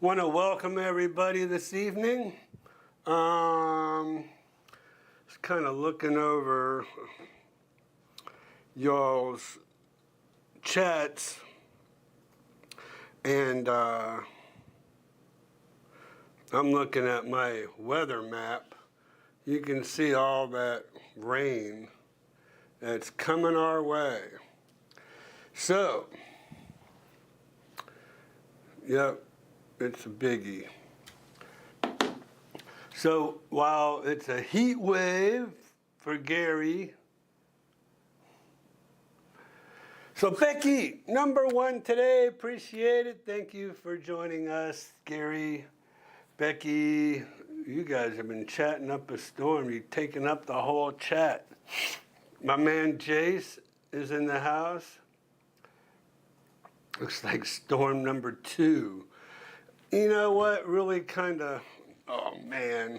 Want to welcome everybody this evening. Just kind of looking over y'all's chats, and I'm looking at my weather map. You can see all that rain that's coming our way. So, yep, it's a biggie. So while it's a heat wave for Gary, so Becky, number one today, appreciate it. Thank you for joining us, Gary, Becky. You guys have been chatting up a storm. You've taken up the whole chat. My man Jace is in the house. Looks like storm number 2. You know what? Really kind of, oh man.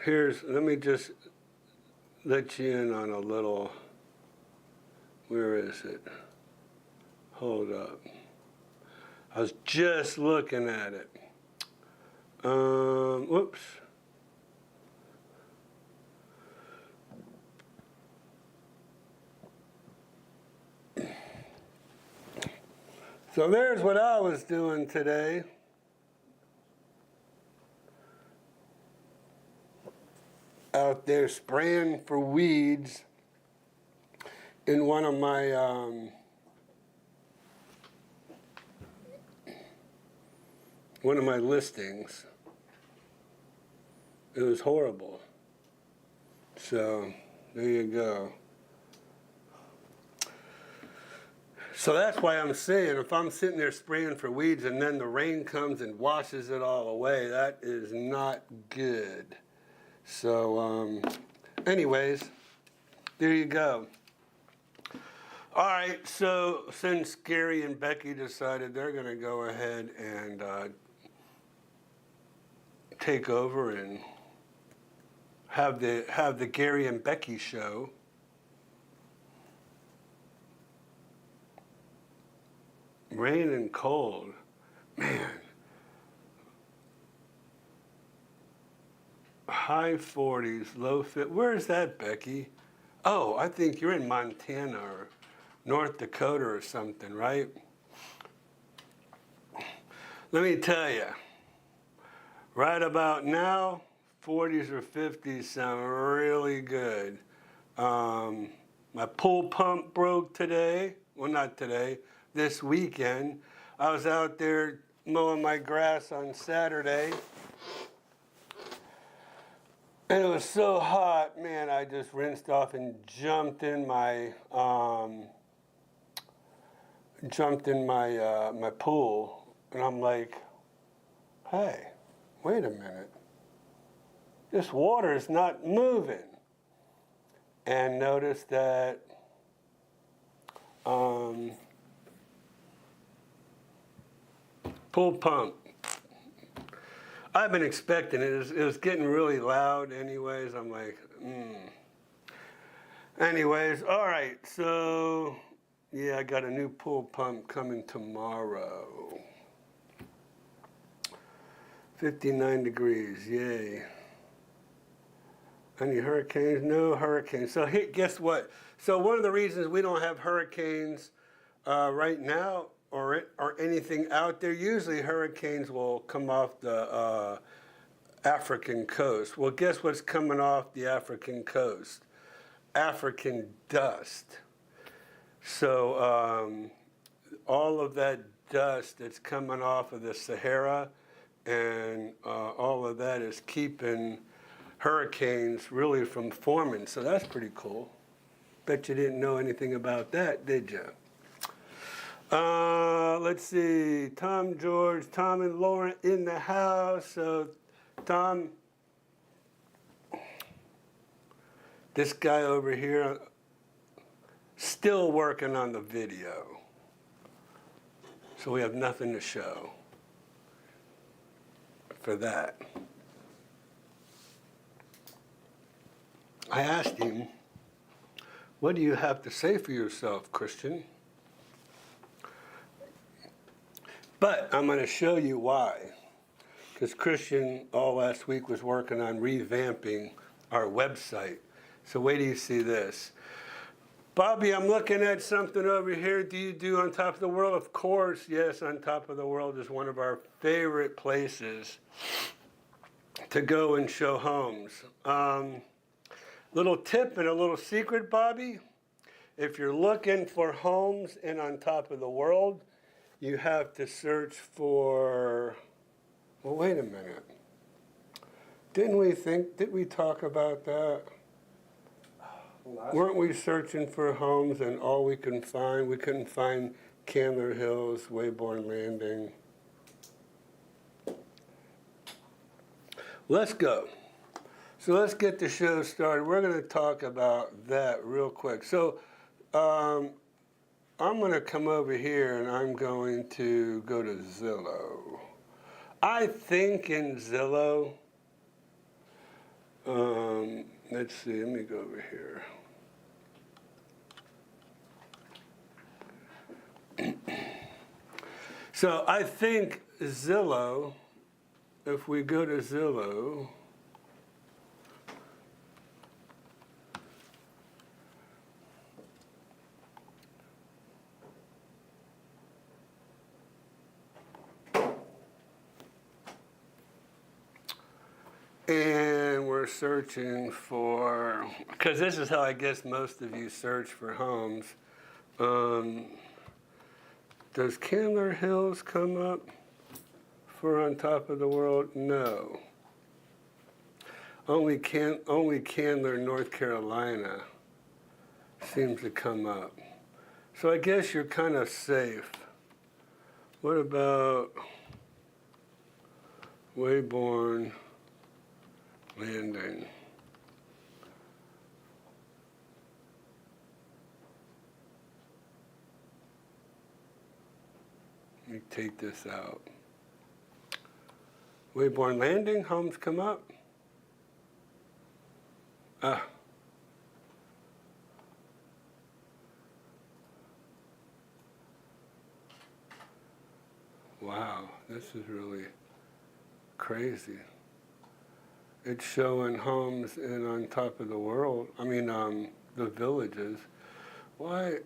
Let me just let you in on a little, where is it? Hold up. I was just looking at it. Whoops. So there's what I was doing today. Out there spraying for weeds in one of my listings. It was horrible. So there you go. So that's why I'm saying, if I'm sitting there spraying for weeds and then the rain comes and washes it all away, that is not good. So, anyways, there you go. All right, so since Gary and Becky decided they're going to go ahead and take over and have the Gary and Becky show. Rain and cold, man. High 40s, low 50s. Where is that, Becky? Oh, I think you're in Montana or North Dakota or something, right? Let me tell you, right about now, 40s or 50s sound really good. My pool pump broke today. Well, not today, this weekend. I was out there mowing my grass on Saturday. And it was so hot, man, I just rinsed off and jumped in my my pool. And I'm like, hey, wait a minute. This water is not moving. And notice that pool pump. I've been expecting it. It was getting really loud anyways. I'm like, Anyways, all right. So, yeah, I got a new pool pump coming tomorrow. 59 degrees, yay. Any hurricanes? No hurricanes. So hey, guess what? So one of the reasons we don't have hurricanes right now or anything out there, usually hurricanes will come off the African coast. Well, guess what's coming off the African coast? African dust. So all of that dust that's coming off of the Sahara and all of that is keeping hurricanes really from forming. So that's pretty cool. Bet you didn't know anything about that, did you? Let's see, Tom, George, Tom and Lauren in the house. So, Tom, this guy over here, still working on the video. So we have nothing to show for that. I asked him, what do you have to say for yourself, Christian? But I'm going to show you why. Because Christian all last week was working on revamping our website. So wait till you see this. Bobby, I'm looking at something over here. Do you do On Top of the World? Of course, yes, On Top of the World is one of our favorite places to go and show homes. Little tip and a little secret, Bobby. If you're looking for homes in On Top of the World, you have to search for, well, wait a minute. Did we talk about that? Weren't we searching for homes and all we couldn't find Candler Hills, Wayborn Landing. Let's go. So let's get the show started. We're going to talk about that real quick. So I'm going to come over here and I'm going to go to Zillow. I think in Zillow, let's see, let me go over here. So I think Zillow, if we go to Zillow, and we're searching for, because this is how I guess most of you search for homes. Does Candler Hills come up for On Top of the World? No. Only Candler, North Carolina seems to come up. So I guess you're kind of safe. What about Wayborn Landing? Let me take this out. Wayborn Landing, homes come up. Wow, this is really crazy. It's showing homes in On Top of the World. I mean, the villages. Why?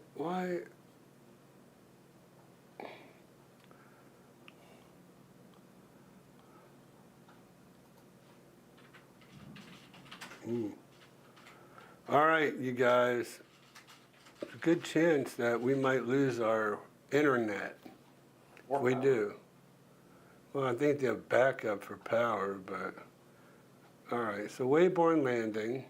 Ooh. All right, you guys. There's a good chance that we might lose our internet. We do. Well, I think they have backup for power, but all right. So Wayborn Landing.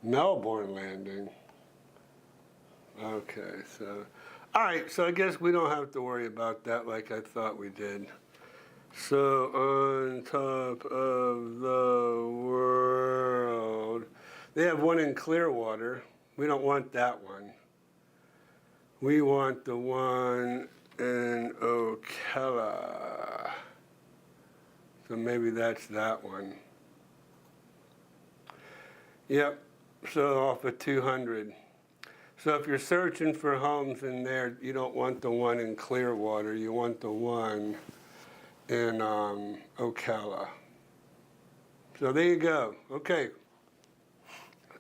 Melbourne Landing. Okay, so, all right, so I guess we don't have to worry about that like I thought we did. So On Top of the World, they have one in Clearwater. We don't want that one. We want the one in Ocala. So maybe that's that one. Yep, so off of 200. So if you're searching for homes in there, you don't want the one in Clearwater, you want the one in Ocala. So there you go, okay.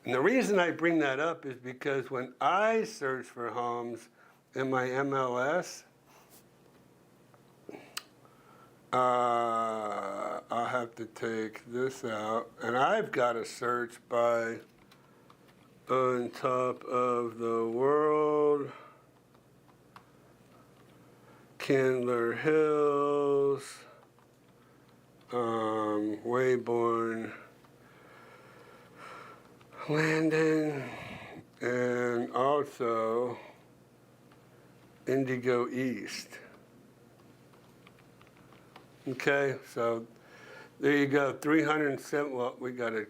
And the reason I bring that up is because when I search for homes in my MLS, I'll have to take this out, and I've got to search by On Top of the World, Candler Hills, Wayborn Landing, and also Indigo East. Okay, so there you go, 307, well, we got to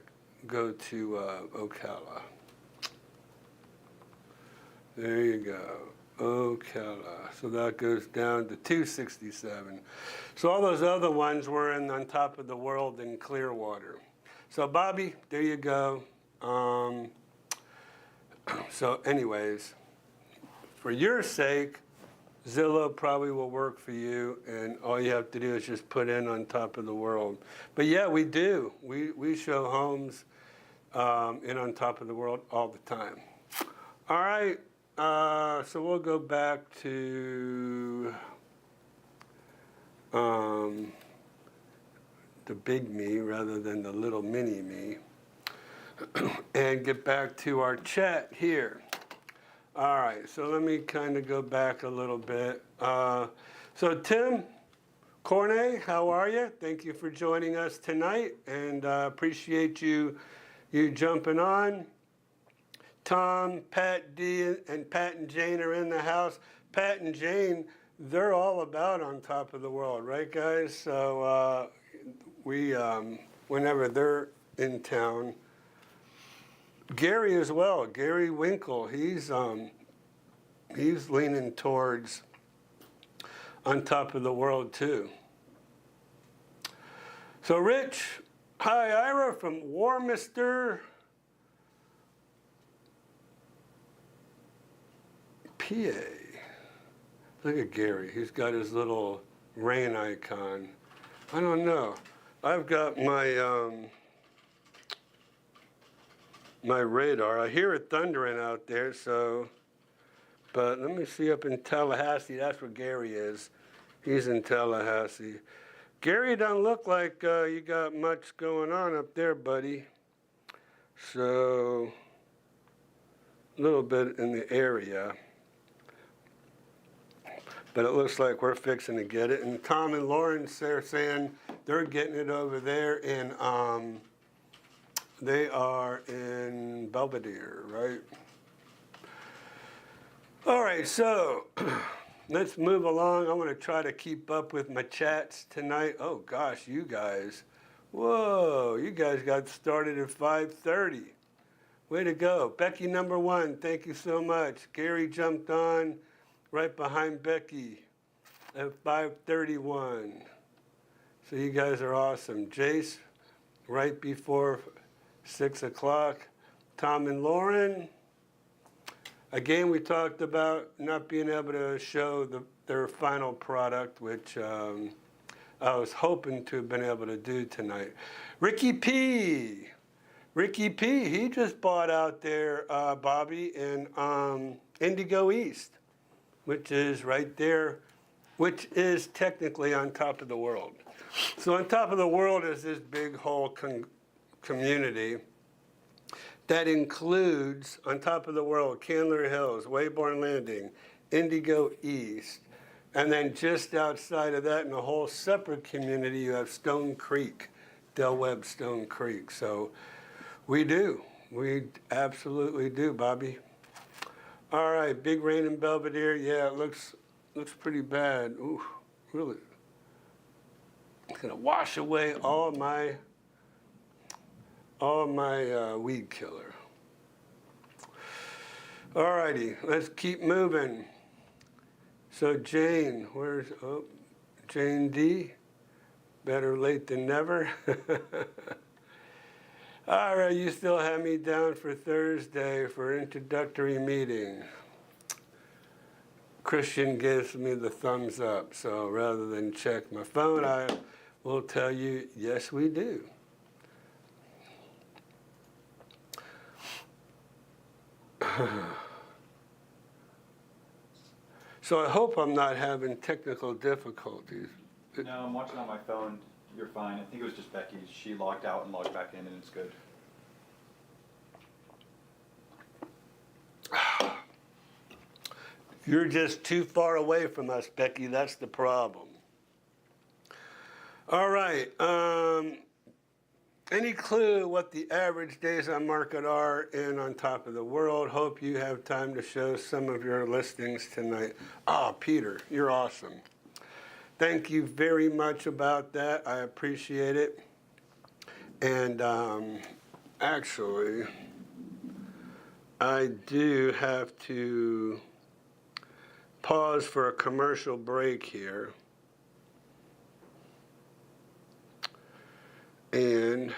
go to Ocala. There you go, Ocala. So that goes down to 267. So all those other ones were in On Top of the World in Clearwater. So Bobby, there you go. So anyways, for your sake, Zillow probably will work for you, and all you have to do is just put in on top of the world. But yeah, we do. We show homes in on top of the world all the time. All right, so we'll go back to the big me rather than the little mini me, and get back to our chat here. All right, so let me kind of go back a little bit. So Tim Cornet, how are you? Thank you for joining us tonight, and appreciate you jumping on. Tom, Pat D, and Pat and Jane are in the house. Pat and Jane, they're all about on top of the world, right, guys? So we, whenever they're in town, Gary as well, Gary Winkle, he's leaning towards on top of the world too. So Rich, hi Ira from Warminster, PA. Look at Gary, he's got his little rain icon. I don't know, I've got my my radar. I hear it thundering out there, so, but let me see up in Tallahassee. That's where Gary is. He's in Tallahassee. Gary doesn't look like you got much going on up there, buddy. So, a little bit in the area. But it looks like we're fixing to get it. And Tom and Lawrence, they're saying they're getting it over there in, they are in Belvedere, right? All right, so let's move along. I'm going to try to keep up with my chats tonight. Oh, gosh, you guys. Whoa, you guys got started at 5:30. Way to go. Becky number 1, thank you so much. Gary jumped on right behind Becky at 5:31. So you guys are awesome. Jace, right before 6 o'clock. Tom and Lauren. Again, we talked about not being able to show their final product, which I was hoping to have been able to do tonight. Ricky P. Ricky P, he just bought out there, Bobby, in Indigo East, which is right there, which is technically on top of the world. So on top of the world is this big whole community that includes, on top of the world, Candler Hills, Wayborn Landing, Indigo East, and then just outside of that in a whole separate community, you have Stone Creek, Del Webb Stone Creek. So we absolutely do, Bobby. All right, big rain in Belvedere. Yeah, it looks pretty bad. Ooh, really. It's gonna wash away all my weed killer. All righty, let's keep moving. So Jane, Jane D? Better late than never. All right, you still have me down for Thursday for introductory meeting. Christian gives me the thumbs up, so rather than check my phone, I will tell you, yes, we do. So I hope I'm not having technical difficulties. No, I'm watching on my phone. You're fine. I think it was just Becky. She logged out and logged back in, and it's good. You're just too far away from us, Becky. That's the problem. All right. Any clue what the average days on market are in on top of the world? Hope you have time to show some of your listings tonight. Ah, Peter, you're awesome. Thank you very much about that. I appreciate it. And actually, I do have to pause for a commercial break here. And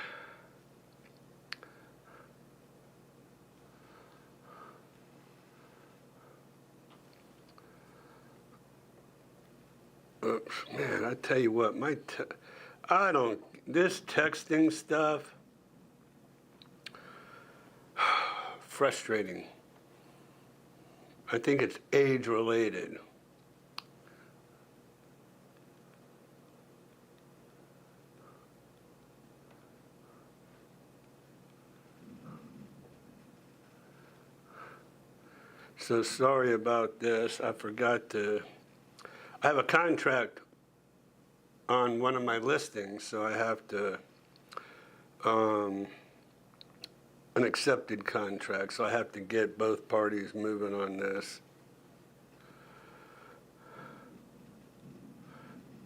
Man, I tell you what, this texting stuff, frustrating. I think it's age related. So sorry about this. I have a contract on one of my listings, so I have to, an accepted contract, so I have to get both parties moving on this.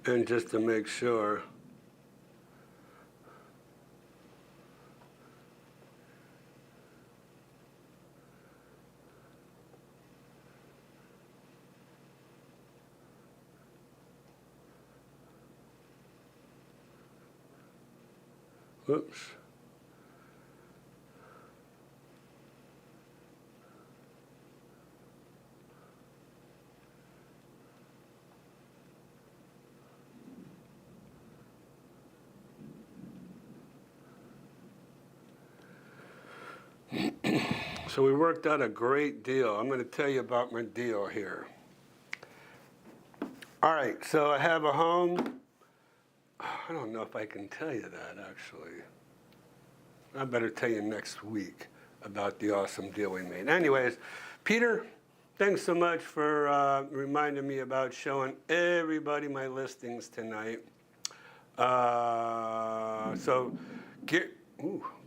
And just to make sure. Whoops. So we worked out a great deal. I'm going to tell you about my deal here. All right, so I have a home. I don't know if I can tell you that, actually. I better tell you next week about the awesome deal we made. Anyways, Peter, thanks so much for reminding me about showing everybody my listings tonight. So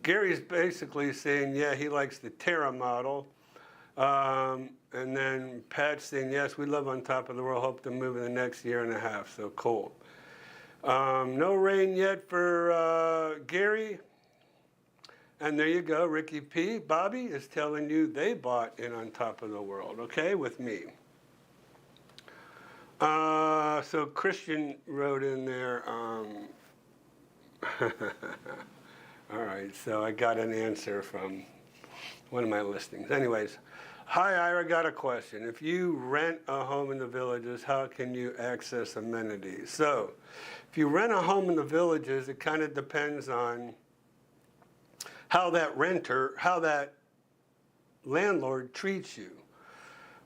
Gary's basically saying, yeah, he likes the Terra model. And then Pat's saying, yes, we live on top of the world, hope to move in the next year and a half, so cool. No rain yet for Gary. And there you go, Ricky P. Bobby is telling you they bought in on top of the world, okay, with me. So Christian wrote in there, all right, so I got an answer from one of my listings. Anyways, hi Ira, got a question. If you rent a home in the Villages, how can you access amenities? So, if you rent a home in the Villages, it kind of depends on how that landlord treats you.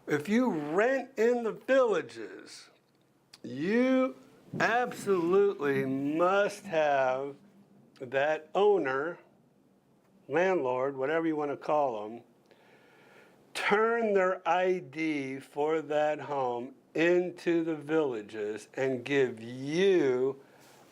If you rent in the Villages, you absolutely must have that owner, landlord, whatever you want to call them, turn their ID for that home into the Villages and give you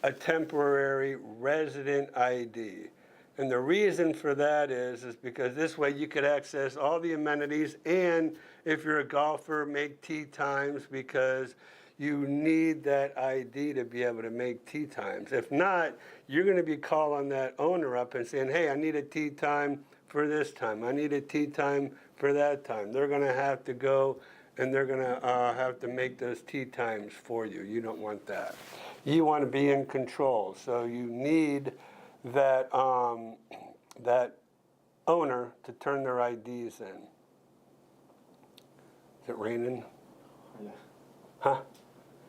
a temporary resident ID. And the reason for that is because this way you could access all the amenities, and if you're a golfer, make tee times, because you need that ID to be able to make tee times. If not, you're going to be calling that owner up and saying, hey, I need a tee time for this time. I need a tee time for that time. They're going to have to go and they're going to have to make those tee times for you. You don't want that. You want to be in control. So you need that, that owner to turn their IDs in. Is it raining? Yeah. Huh?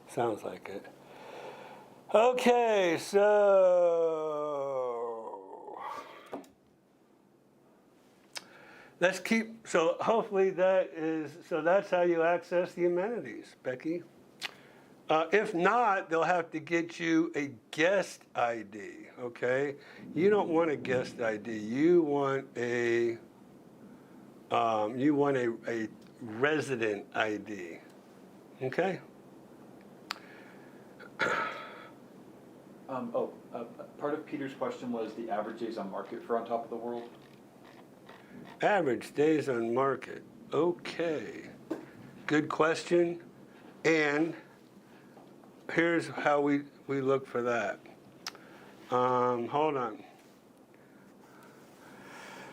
Sounds like it. Okay, so let's keep, so hopefully that's how you access the amenities, Becky. If not, they'll have to get you a guest ID, okay? You don't want a guest ID. You want a resident ID, okay? Part of Peter's question was the average days on market for On Top of the World. Average days on market, okay. Good question, and here's how we look for that. Hold on.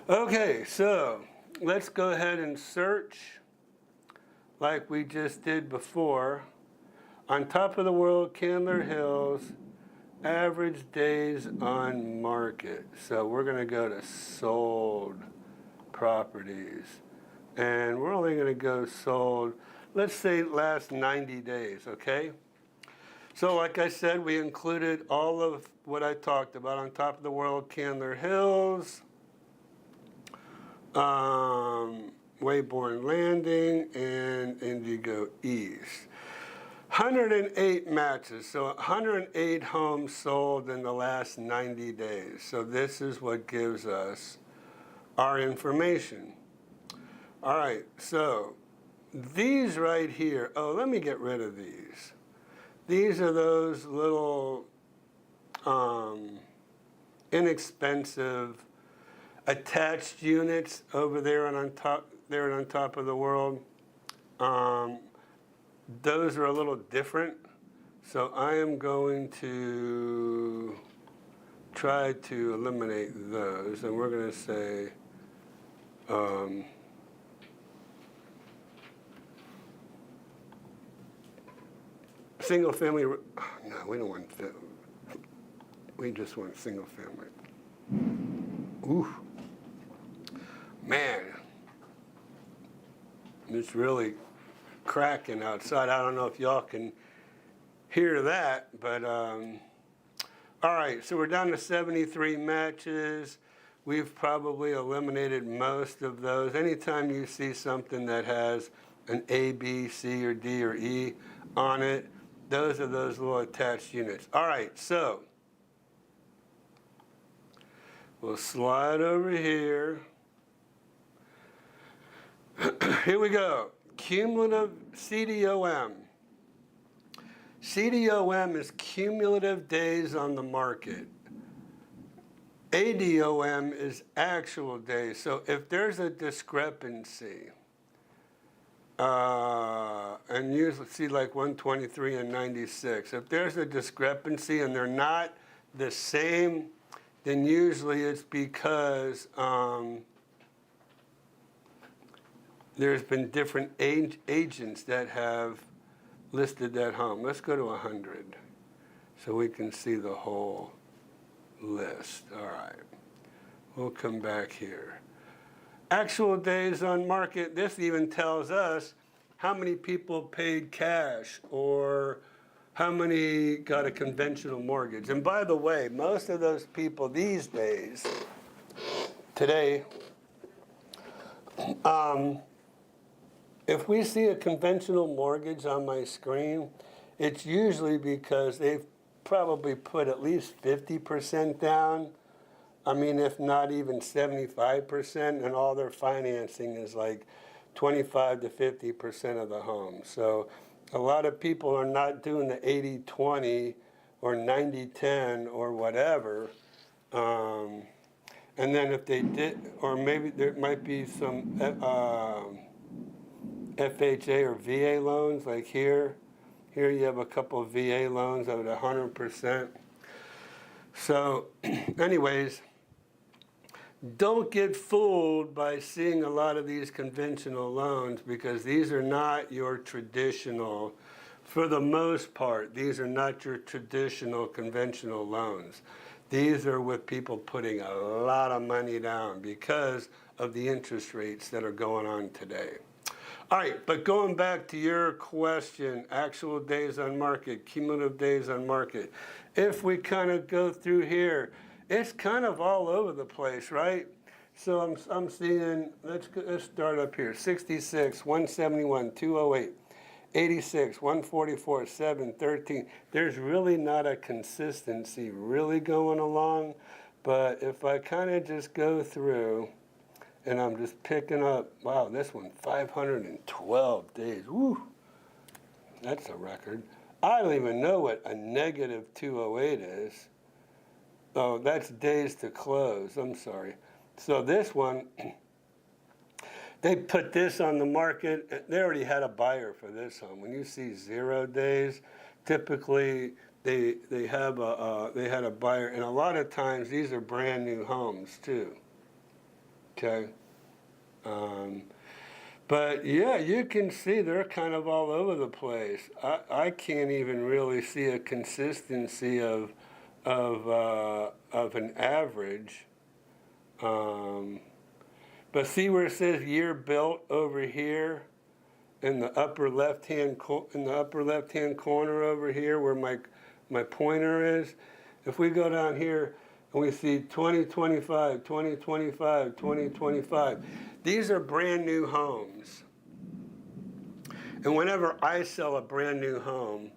Okay, so let's go ahead and search like we just did before. On Top of the World, Candler Hills, average days on market. So we're going to go to sold properties. And we're only going to go sold, let's say last 90 days, okay? So like I said, we included all of what I talked about. On top of the world, Candler Hills, Wayborn Landing, and Indigo East. 108 matches, so 108 homes sold in the last 90 days. So this is what gives us our information. All right, so these right here, oh, let me get rid of these. These are those little inexpensive attached units over there and on top of the world. Those are a little different. So I am going to try to eliminate those, and we're going to say single family. No, we don't want that. We just want single family. Ooh, man, it's really cracking outside. I don't know if y'all can hear that, but all right, so we're down to 73 matches. We've probably eliminated most of those. Anytime you see something that has an A, B, C, or D, or E on it, those are those little attached units. All right, so we'll slide over here. Here we go. Cumulative CDOM. CDOM is cumulative days on the market. ADOM is actual days. So if there's a discrepancy, and usually see like 123 and 96, if there's a discrepancy and they're not the same, then usually it's because there's been different agents that have listed that home. Let's go to 100 so we can see the whole list. All right, we'll come back here. Actual days on market, this even tells us how many people paid cash or how many got a conventional mortgage. And by the way, most of those people these days, today, if we see a conventional mortgage on my screen, it's usually because they've probably put at least 50% down. I mean, if not even 75%, and all their financing is like 25 to 50% of the home. So a lot of people are not doing the 80-20 or 90-10 or whatever. And then if they did, or maybe there might be some FHA or VA loans, like here. Here you have a couple of VA loans at 100%. So anyways, don't get fooled by seeing a lot of these conventional loans, because these are not your traditional, for the most part, these are not your traditional conventional loans. These are with people putting a lot of money down because of the interest rates that are going on today. All right, but going back to your question, actual days on market, cumulative days on market. If we kind of go through here, it's kind of all over the place, right? So I'm seeing, let's start up here. 66, 171, 208, 86, 144, 713. There's really not a consistency really going along, but if I kind of just go through, and I'm just picking up, wow, this one, 512 days. Woo, that's a record. I don't even know what a negative 208 is. Oh, that's days to close, I'm sorry. So this one, they put this on the market. They already had a buyer for this home. When you see 0 days, typically they had a buyer. And a lot of times these are brand new homes too. Okay. But yeah, you can see they're kind of all over the place. I can't even really see a consistency of an average. But see where it says year built over here? in the upper left-hand corner over here where my pointer is, if we go down here and we see 2025, 2025, 2025, these are brand new homes. And whenever I sell a brand new home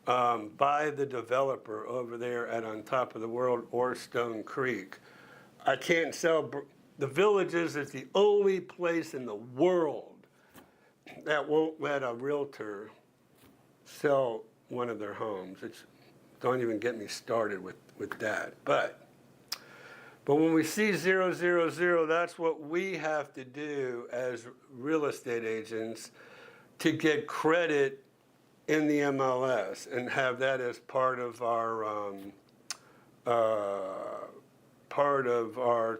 by the developer over there at On Top of the World or Stone Creek, I can't sell. The Villages is the only place in the world that won't let a realtor sell one of their homes. Don't even get me started with that. But when we see 000, that's what we have to do as real estate agents to get credit in the MLS and have that as part of our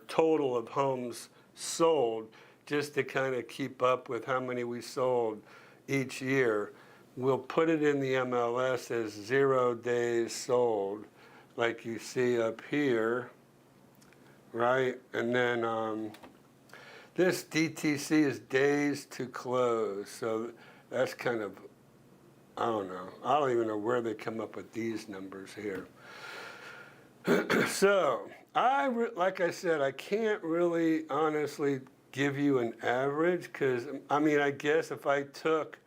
total of homes sold, just to kind of keep up with how many we sold each year. We'll put it in the MLS as 0 days sold, like you see up here, right? And then this DTC is days to close. So that's kind of, I don't know. I don't even know where they come up with these numbers here. So, like I said, I can't really honestly give you an average because, I mean, I guess if I took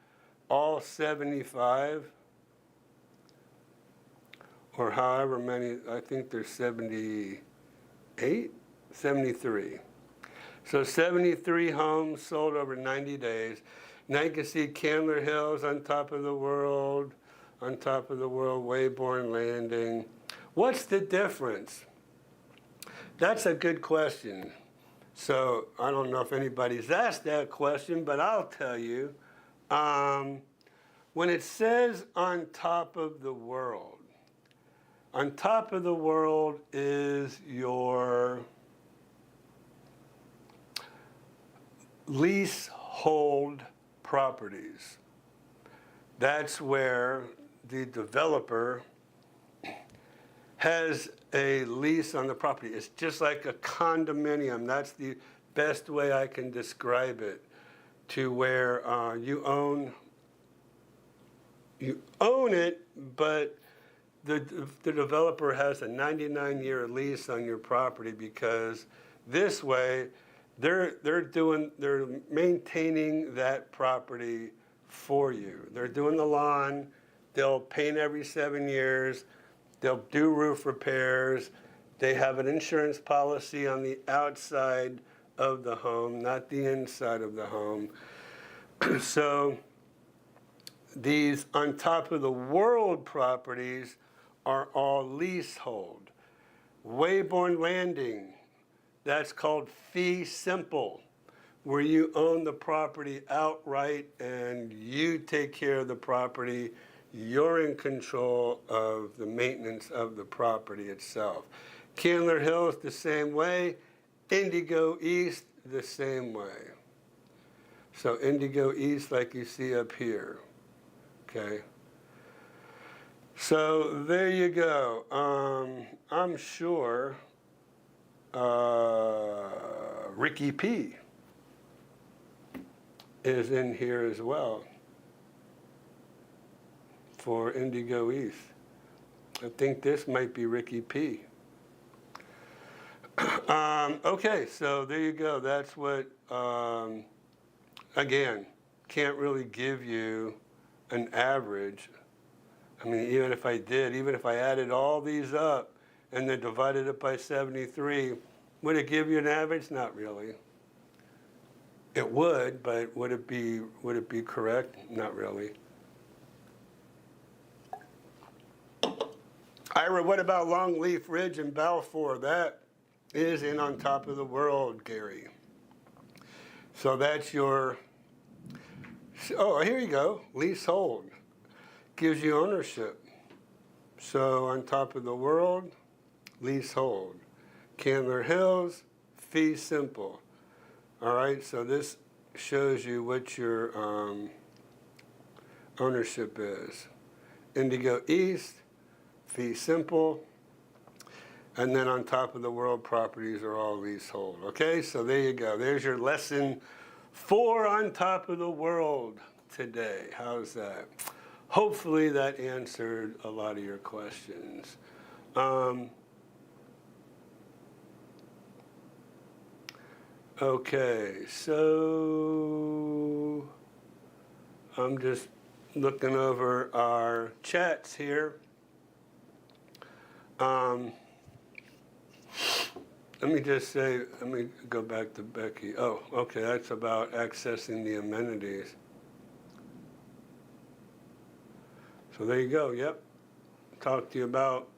all 75 or however many, I think there's 78, 73. So 73 homes sold over 90 days. Now you can see Candler Hills, On Top of the World, Wayborn Landing. What's the difference? That's a good question. So I don't know if anybody's asked that question, but I'll tell you. When it says On Top of the World, On Top of the World is your leasehold properties. That's where the developer has a lease on the property. It's just like a condominium. That's the best way I can describe it, to where you own it, but the developer has a 99-year lease on your property, because this way they're maintaining that property for you. They're doing the lawn. They'll paint every 7 years. They'll do roof repairs. They have an insurance policy on the outside of the home, not the inside of the home. So these On Top of the World properties are all leasehold. Wayborn Landing, that's called fee simple, where you own the property outright and you take care of the property. You're in control of the maintenance of the property itself. Candler Hills, the same way. Indigo East, the same way. So Indigo East, like you see up here, okay? So there you go. I'm sure Ricky P is in here as well for Indigo East. I think this might be Ricky P. Okay, so there you go. That's what, again, can't really give you an average. I mean, even if I added all these up and then divided it by 73, would it give you an average? Not really. It would, but would it be correct? Not really. Ira, what about Longleaf Ridge and Balfour? That is in On Top of the World, Gary. So that's your, oh, here you go, leasehold. Gives you ownership. So On Top of the World, leasehold. Candler Hills, fee simple. All right, so this shows you what your ownership is. Indigo East, fee simple, and then On Top of the World properties are all leasehold. Okay, so there you go. There's your lesson 4 on top of the world today. How's that? Hopefully that answered a lot of your questions. Okay, so I'm just looking over our chats here. Let me just say, let me go back to Becky. Oh, okay, that's about accessing the amenities. So there you go, yep. Talk to you about,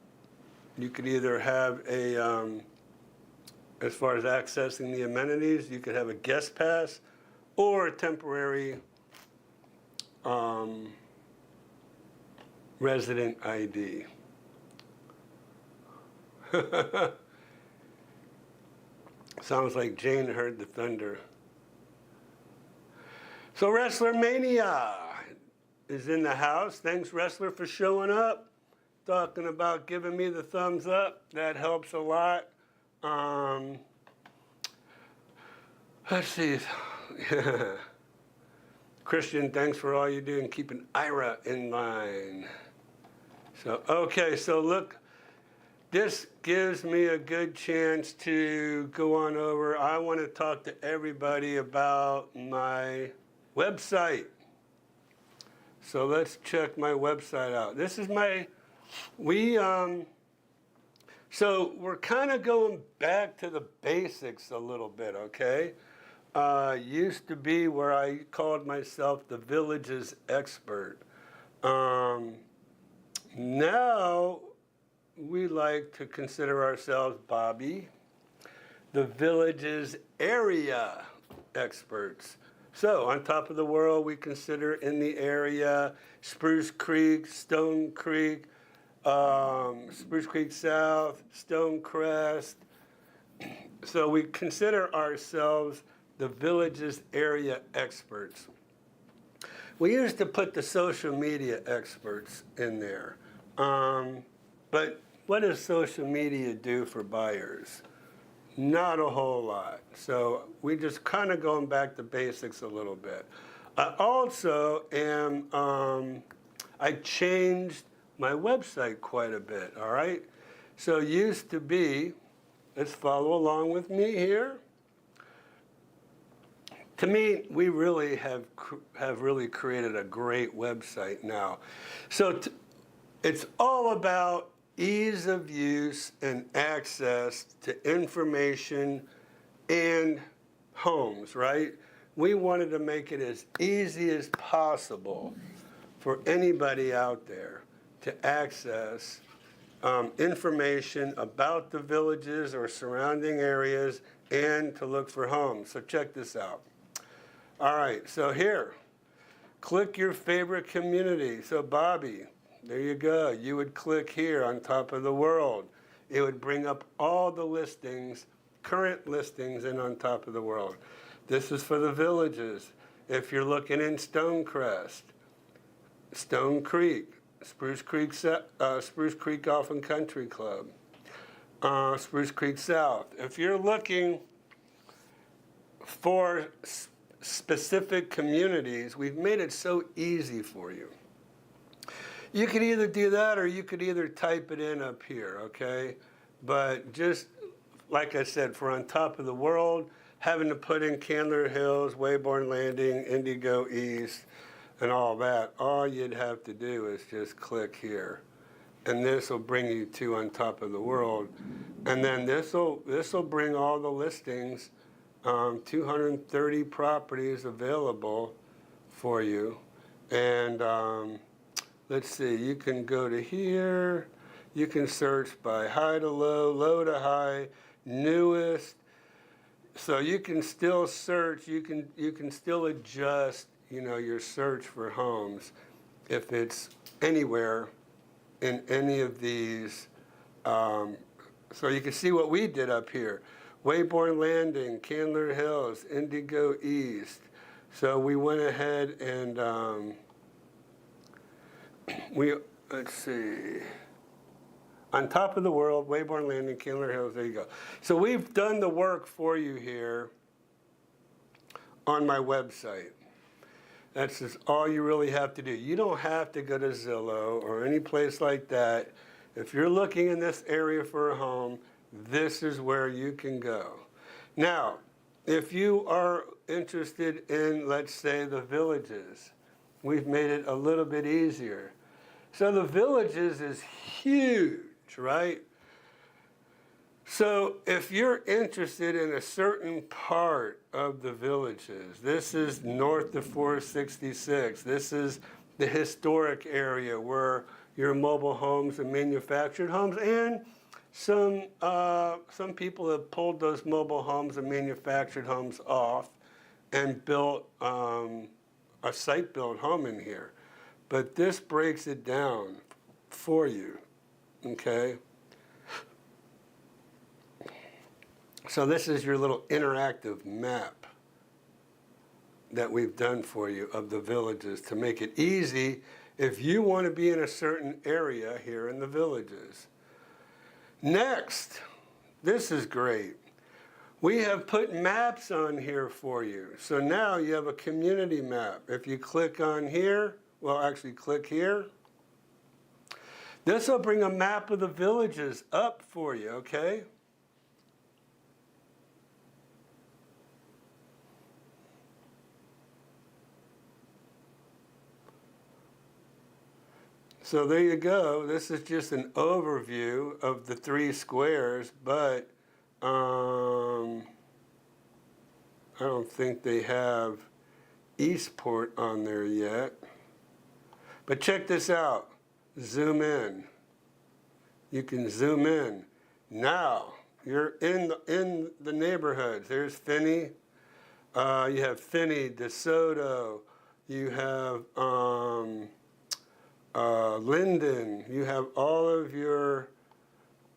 you could either have a, as far as accessing the amenities, you could have a guest pass or a temporary resident ID. Sounds like Jane heard the thunder. So Wrestler Mania is in the house. Thanks, Wrestler, for showing up. Talking about giving me the thumbs up. That helps a lot. Let's see. Christian, thanks for all you do in keeping Ira in line. So, okay, so look. This gives me a good chance to go on over. I want to talk to everybody about my website. So let's check my website out. This is my, so we're kind of going back to the basics a little bit, okay? Used to be where I called myself the village's expert. Now, we like to consider ourselves, Bobby, the village's area experts. So on top of the world, we consider in the area Spruce Creek, Stone Creek, Spruce Creek South, Stonecrest. So we consider ourselves the village's area experts. We used to put the social media experts in there. But what does social media do for buyers? Not a whole lot. So we just kind of going back to basics a little bit. I also am, I changed my website quite a bit, all right? So it used to be, let's follow along with me here. To me, we really have really created a great website now. So it's all about ease of use and access to information and homes, right? We wanted to make it as easy as possible for anybody out there to access information about the villages or surrounding areas and to look for homes. So check this out. All right, so here, click your favorite community. So Bobby, there you go. You would click here on top of the world. It would bring up all the listings, current listings, and on top of the world. This is for the villages. If you're looking in Stonecrest, Stone Creek, Spruce Creek Golf and Country Club, Spruce Creek South. If you're looking for specific communities, we've made it so easy for you. You could either do that or you could either type it in up here, okay? But just like I said, for on top of the world, having to put in Candler Hills, Wayborn Landing, Indigo East, and all that, all you'd have to do is just click here. And this will bring you to on top of the world. And then this will bring all the listings, 230 properties available for you. And let's see, you can go to here, you can search by high to low, low to high, newest. So you can still search, you can still adjust, you know, your search for homes if it's anywhere in any of these. So you can see what we did up here. Wayborn Landing, Candler Hills, Indigo East. So we went ahead and let's see, on top of the world, Wayborn Landing, Candler Hills, there you go. So we've done the work for you here on my website. That's just all you really have to do. You don't have to go to Zillow or any place like that. If you're looking in this area for a home, this is where you can go. Now, if you are interested in, let's say, the villages, we've made it a little bit easier. So the villages is huge, right? So if you're interested in a certain part of the villages, this is north of 466. This is the historic area where your mobile homes and manufactured homes, and some people have pulled those mobile homes and manufactured homes off and built a site-built home in here. But this breaks it down for you, okay? So this is your little interactive map that we've done for you of the villages to make it easy if you want to be in a certain area here in the villages. Next, this is great. We have put maps on here for you. So now you have a community map. If you click on here, well, actually click here. This will bring a map of the villages up for you, okay? So there you go. This is just an overview of the 3 squares, but I don't think they have Eastport on there yet. But check this out. Zoom in. You can zoom in. Now you're in the neighborhoods. There's Finney. You have Finney, DeSoto. You have Linden. You have all of your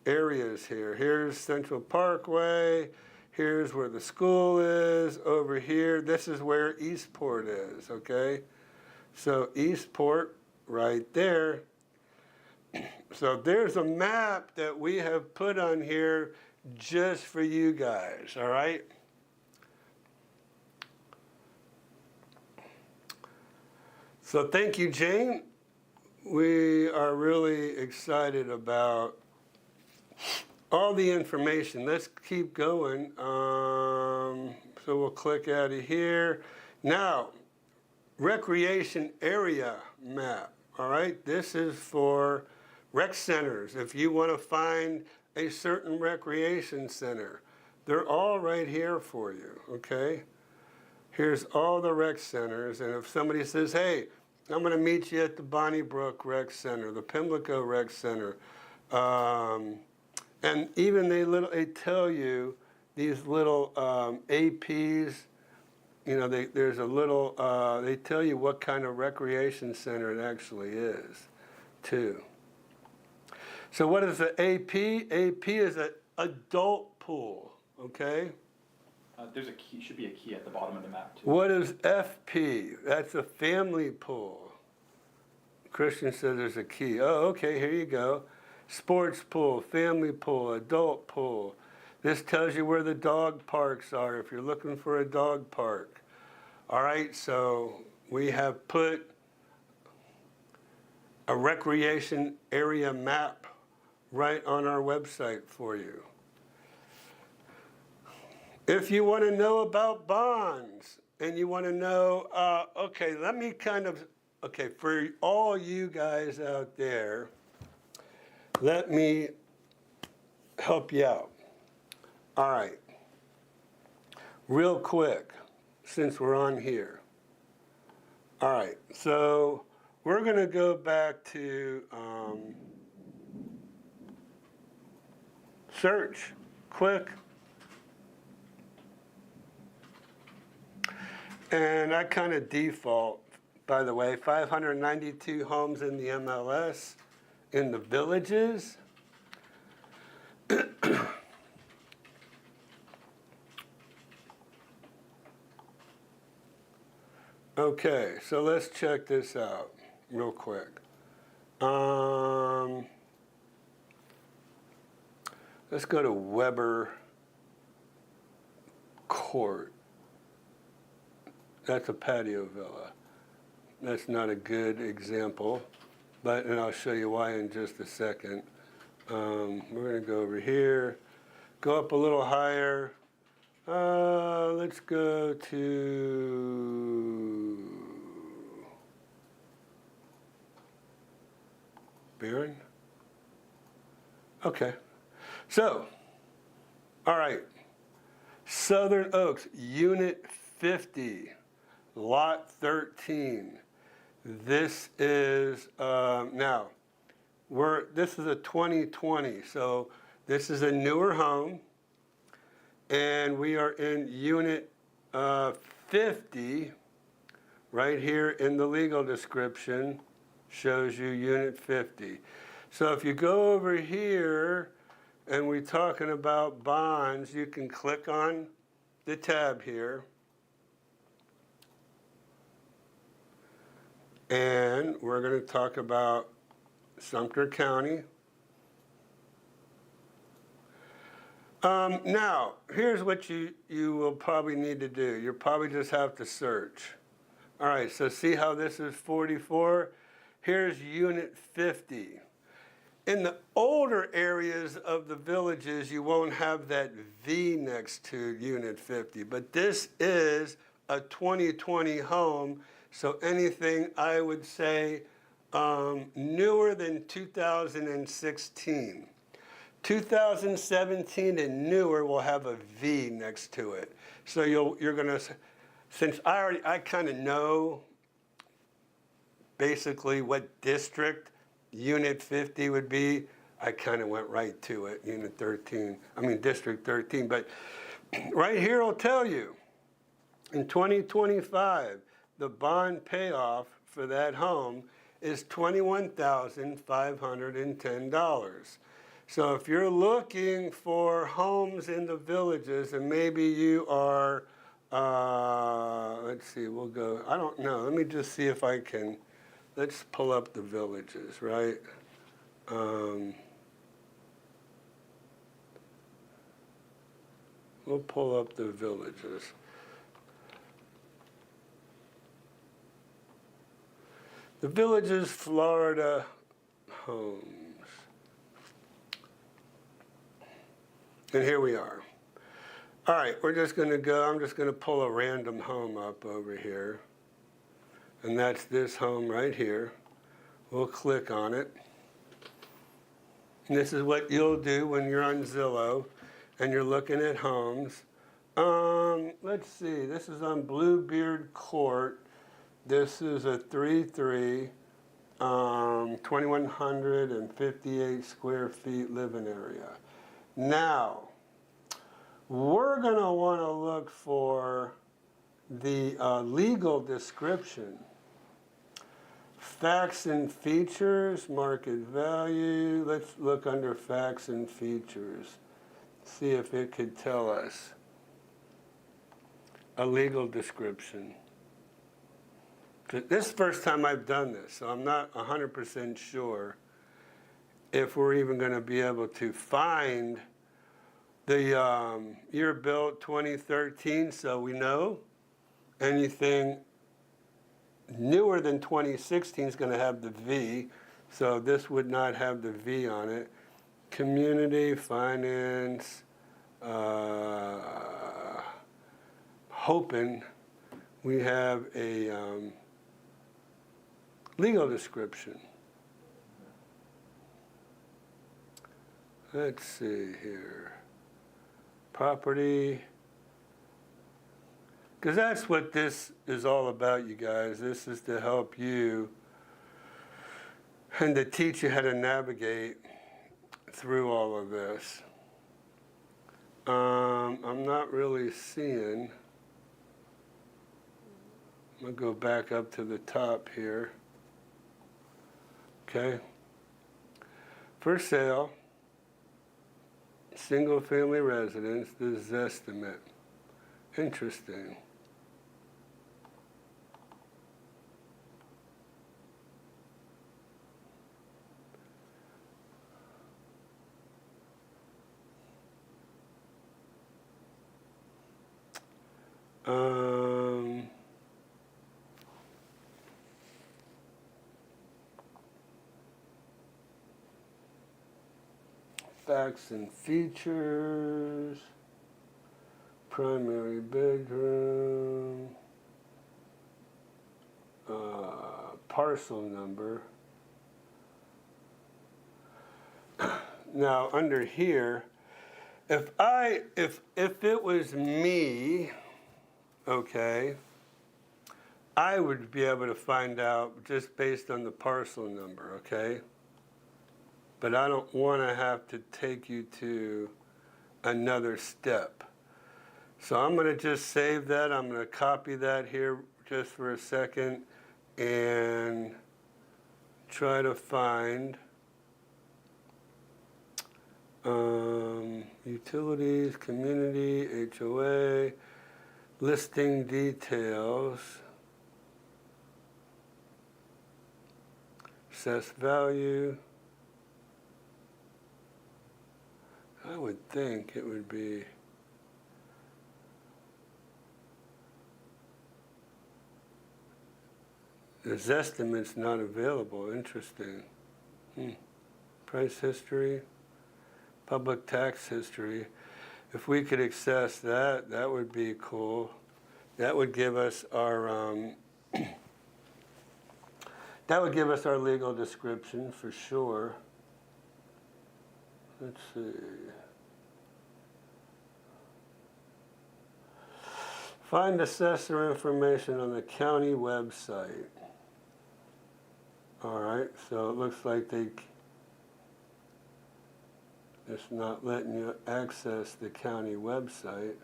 areas here. Here's Central Parkway. Here's where the school is. Over here, this is where Eastport is, okay? So Eastport right there. So there's a map that we have put on here just for you guys, all right? So thank you, Jane. We are really excited about all the information. Let's keep going. So we'll click out of here. Now, recreation area map, all right? This is for rec centers. If you want to find a certain recreation center, they're all right here for you, okay? Here's all the rec centers, and if somebody says, hey, I'm going to meet you at the Bonnybrook Rec Center, the Pimlico Rec Center, and even they tell you these little APs. You know, there's a little. They tell you what kind of recreation center it actually is, too. So what is the AP? AP is an adult pool. Okay. There's a key. Should be a key at the bottom of the map too. What is FP? That's a family pool. Christian says there's a key. Oh, okay, here you go. Sports pool, family pool, adult pool. This tells you where the dog parks are if you're looking for a dog park. All right, so we have put a recreation area map right on our website for you. If you want to know about bonds and you want to know, okay, let me for all you guys out there, let me help you out. All right, real quick, since we're on here. All right, so we're going to go back to search, quick. And I kind of default, by the way, 592 homes in the MLS, in the villages. Okay, so let's check this out real quick. Let's go to Weber Court. That's a patio villa. That's not a good example, and I'll show you why in just a second. We're going to go over here, go up a little higher. Let's go to Barron. Okay. So, all right. Southern Oaks, Unit 50, Lot 13. This is, this is a 2020, so this is a newer home, and we are in Unit 50, right here in the legal description, shows you Unit 50. So if you go over here, and we're talking about bonds, you can click on the tab here. And we're going to talk about Sumter County. Now, here's what you will probably need to do. You'll probably just have to search. All right, so see how this is 44? Here's Unit 50. In the older areas of the villages, you won't have that V next to Unit 50, but this is a 2020 home, so anything I would say newer than 2016. 2017 and newer will have a V next to it. So you're gonna, since I kind of know basically what district Unit 50 would be, I kind of went right to it, District 13. But right here will tell you, in 2025, the bond payoff for that home is $21,510. So if you're looking for homes in the villages, and maybe you are, let's see, we'll go, I don't know, let me just see if I can. Let's pull up the villages, right? We'll pull up the villages. The Villages, Florida homes. And here we are. All right, we're just going to go, I'm just going to pull a random home up over here. And that's this home right here. We'll click on it. And this is what you'll do when you're on Zillow and you're looking at homes. Let's see, this is on Bluebeard Court. This is a 3-3, 2,158 square feet living area. Now, we're going to want to look for the legal description. Facts and features, market value. Let's look under facts and features. See if it could tell us a legal description. This is the first time I've done this, so I'm not 100% sure if we're even going to be able to find the year built 2013, so we know anything newer than 2016 is going to have the V, so this would not have the V on it. Community, finance, hoping we have a legal description. Let's see here. Property. Because that's what this is all about, you guys. This is to help you and to teach you how to navigate through all of this. I'm not really seeing. I'm going to go back up to the top here. Okay. For sale, single family residence, this is estimate. Interesting. facts and features, primary bedroom, parcel number. Now under here, if it was me, okay, I would be able to find out just based on the parcel number, okay? But I don't want to have to take you to another step. So I'm going to just save that. I'm going to copy that here just for a second and try to find utilities, community, HOA, listing details, assessed value. I would think it would be there's estimates not available. Interesting. Price history, public tax history. If we could access that, that would be cool. That would give us our that would give us our legal description for sure. Let's see. Find assessor information on the county website. All right, so it looks like it's not letting you access the county website.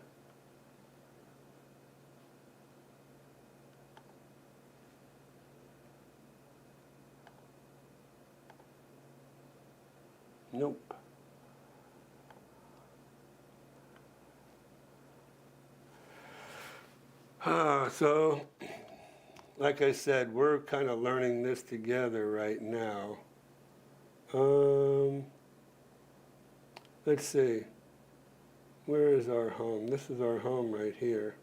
Nope. So, like I said, we're kind of learning this together right now. Let's see. Where is our home? This is our home right here,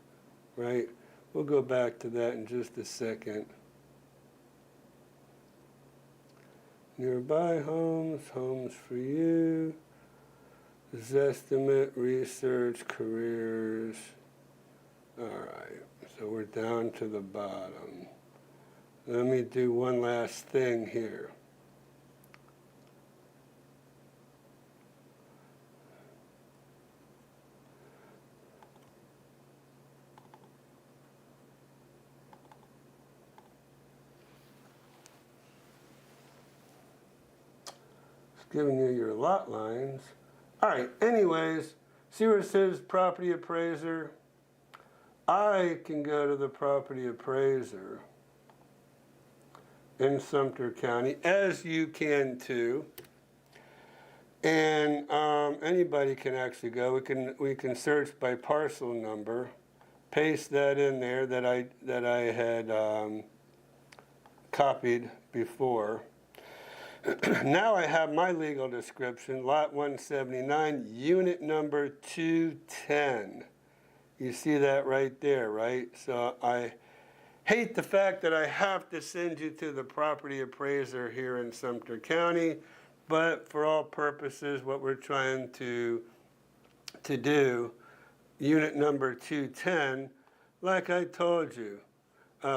right? We'll go back to that in just a second. Nearby homes, homes for you, Zestimate, research, careers. All right, so we're down to the bottom. Let me do one last thing here. It's giving you your lot lines. All right, anyways, see where it says property appraiser? I can go to the property appraiser in Sumter County, as you can too. And anybody can actually go. We can search by parcel number, paste that in there that I had copied before. Now I have my legal description, lot 179, unit number 210. You see that right there, right? So I hate the fact that I have to send you to the property appraiser here in Sumter County, but for all purposes, what we're trying to do, unit number 210, like I told you,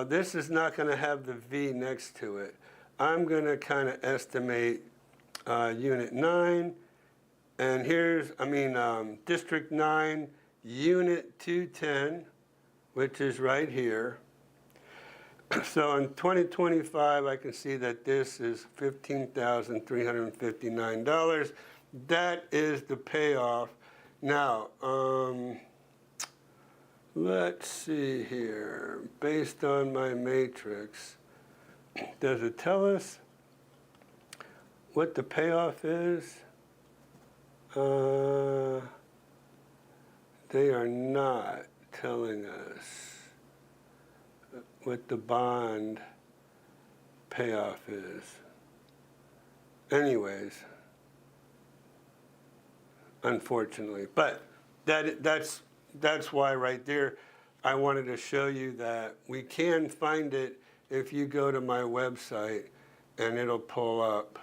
this is not going to have the V next to it. I'm going to kind of estimate unit 9, and here's, District 9, Unit 210, which is right here. So in 2025, I can see that this is $15,359. That is the payoff. Now, let's see here. Based on my matrix, does it tell us what the payoff is? They are not telling us what the bond payoff is. Anyways, unfortunately, but that's why right there I wanted to show you that we can find it if you go to my website, and it'll pull up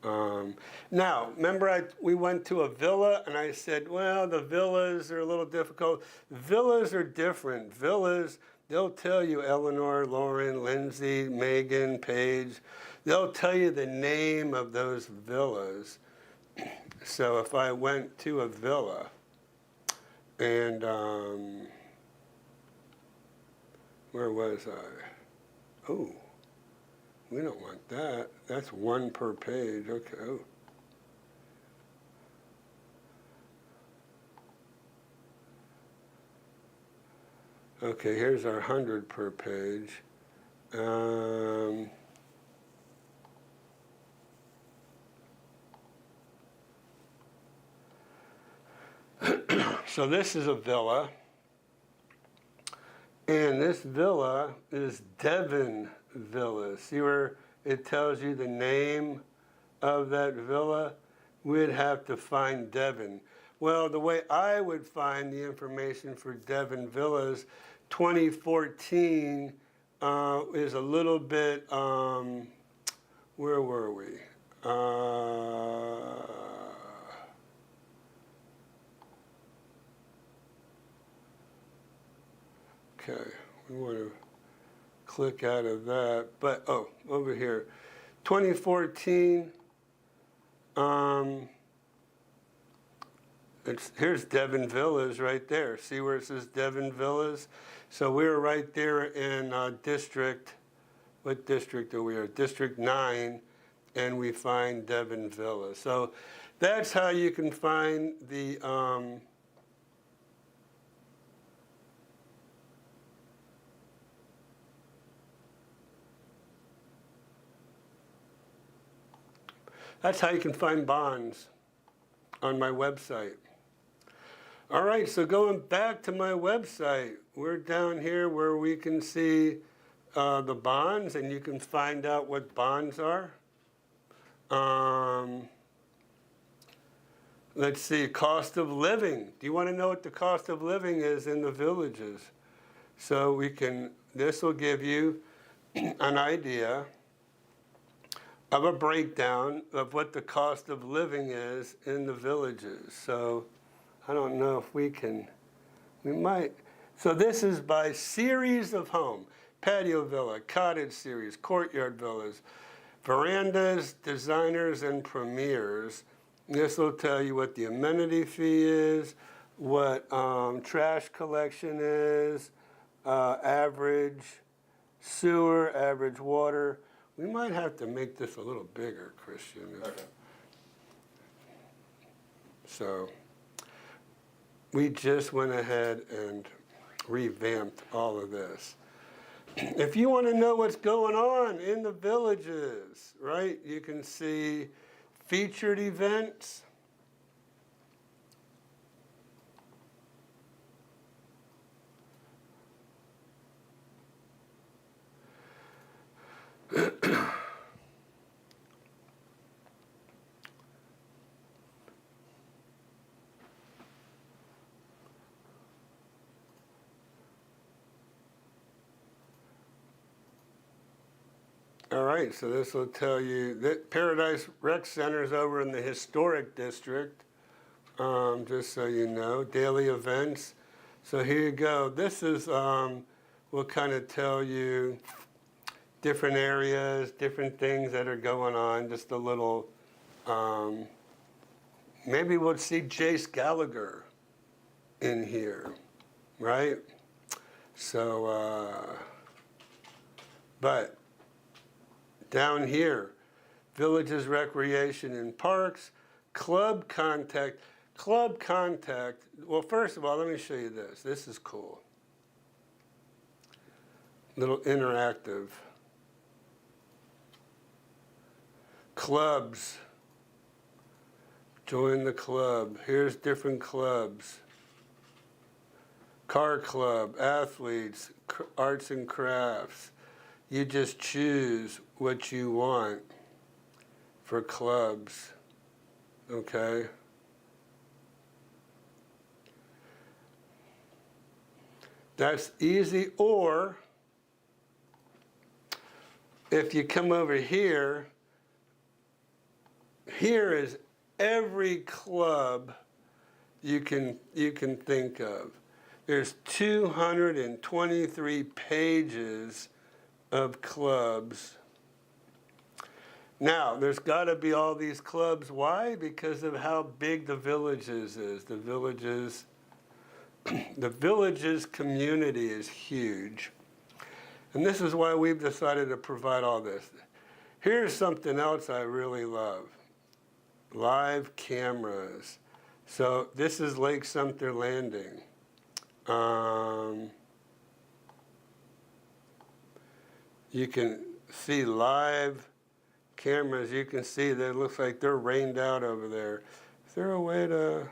Now, remember we went to a villa and I said, well, the villas are a little difficult. Villas are different. Villas, they'll tell you Eleanor, Lauren, Lindsay, Megan, Paige. They'll tell you the name of those villas. So if I went to a villa and, where was I? Oh, we don't want that. That's one per page. Okay. Oh. Okay, here's our 100 per page. So this is a villa, and this villa is Devon Villa. See where it tells you the name of that villa? We'd have to find Devon. Well, the way I would find the information for Devon Villas, 2014 is a little bit, where were we? Okay, we want to click out of that, but, oh, over here. 2014, here's Devon Villas right there. See where it says Devon Villas? So we were right there in district, what district are we in? District 9, and we find Devon Villas. So that's how you can find the, that's how you can find bonds on my website. All right, so going back to my website, we're down here where we can see the bonds, and you can find out what bonds are. Let's see, cost of living. Do you want to know what the cost of living is in the villages? So this will give you an idea of a breakdown of what the cost of living is in the villages. So I don't know if we might. So this is by series of home: patio villa, cottage series, courtyard villas, verandas, designers, and premiers. This will tell you what the amenity fee is, what trash collection is, average sewer, average water. We might have to make this a little bigger, Christian. Okay. So we just went ahead and revamped all of this. If you want to know what's going on in the villages, right, you can see featured events. All right, so this will tell you that Paradise Rec Center is over in the historic district, just so you know. Daily events. So here you go. This is, will kind of tell you different areas, different things that are going on, just a little, maybe we'll see Jace Gallagher in here, right? So, but down here, villages, recreation and parks, club contact. Club contact, well, first of all, let me show you this. This is cool. Little interactive. Clubs. Join the club. Here's different clubs. Car club, athletes, arts and crafts. You just choose what you want for clubs, okay? That's easy, or if you come over here, here is every club you can think of. There's 223 pages of clubs. Now, there's got to be all these clubs. Why? Because of how big the Villages is. The Villages community is huge. And this is why we've decided to provide all this. Here's something else I really love. Live cameras. So this is Lake Sumter Landing. You can see live cameras. You can see that it looks like they're rained out over there. Is there a way to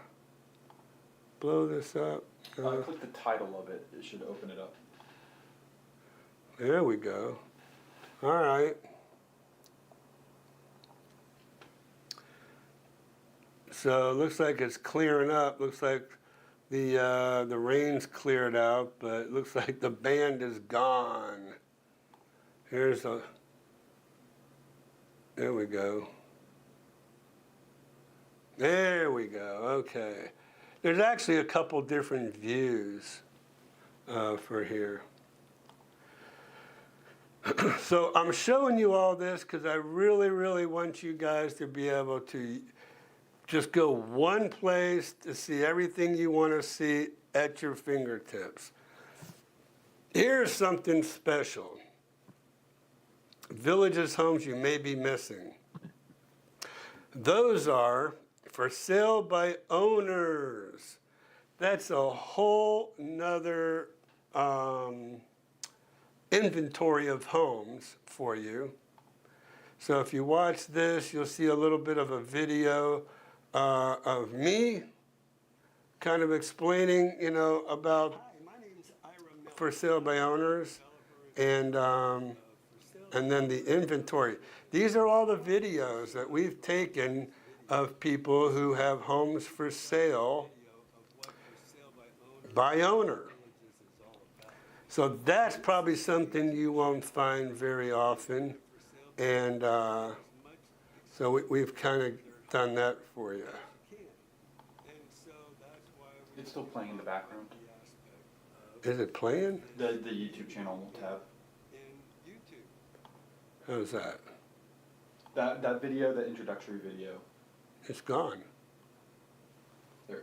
blow this up? Click the title of it. It should open it up. There we go. All right. So it looks like it's clearing up. Looks like the rain's cleared out, but it looks like the band is gone. There we go. There we go. Okay. There's actually a couple different views for here. So I'm showing you all this because I really, really want you guys to be able to just go one place to see everything you want to see at your fingertips. Here's something special. Villages homes you may be missing. Those are for sale by owners. That's a whole nother inventory of homes for you. So if you watch this, you'll see a little bit of a video of me kind of explaining, about for sale by owners and then the inventory. These are all the videos that we've taken of people who have homes for sale by owner. So that's probably something you won't find very often. And so we've kind of done that for you. It's still playing in the background. Is it playing? The YouTube channel tab. How's that? That video, the introductory video. It's gone. There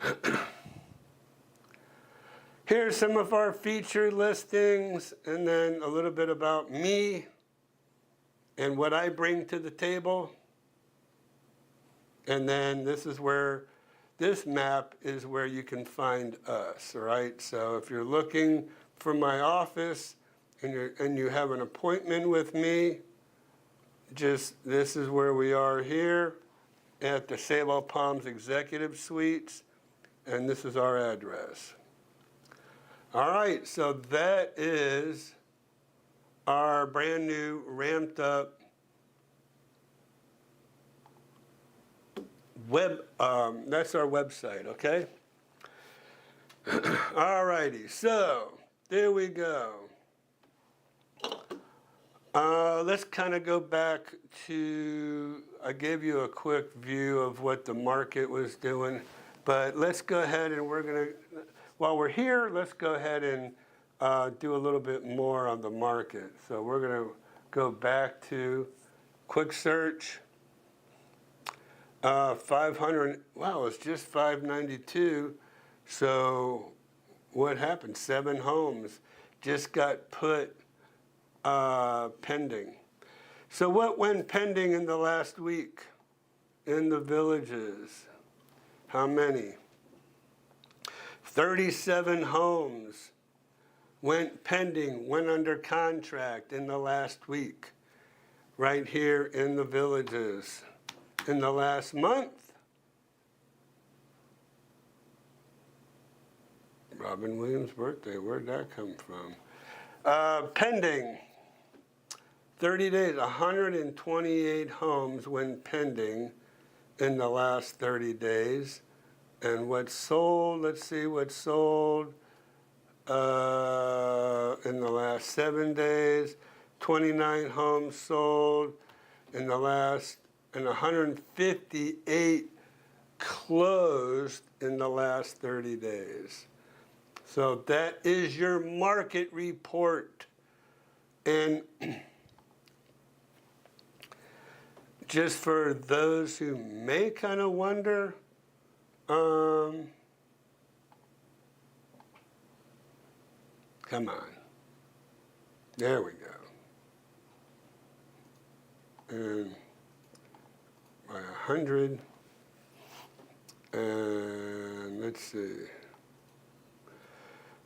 we go. Here's some of our featured listings, and then a little bit about me and what I bring to the table. And then this map is where you can find us, all right? So if you're looking for my office and you have an appointment with me, this is where we are here at the Sable Palms Executive Suites, and this is our address. All right, so that is our brand new ramped up that's our website, okay? All righty, so there we go. Let's kind of go back to, I gave you a quick view of what the market was doing, but let's go ahead and while we're here, let's go ahead and do a little bit more on the market. So we're going to go back to quick search. 500, wow, it's just 592. So what happened? 7 homes just got put pending. So what went pending in the last week in the Villages? How many? 37 homes went pending, went under contract in the last week, right here in the Villages. In the last month, Robin Williams' birthday, where'd that come from? Pending, 30 days, 128 homes went pending in the last 30 days. And what sold, let's see what sold in the last 7 days, 29 homes sold. in the last, and 158 closed in the last 30 days. So that is your market report. And just for those who may kind of wonder, come on. There we go. And by 100, and let's see.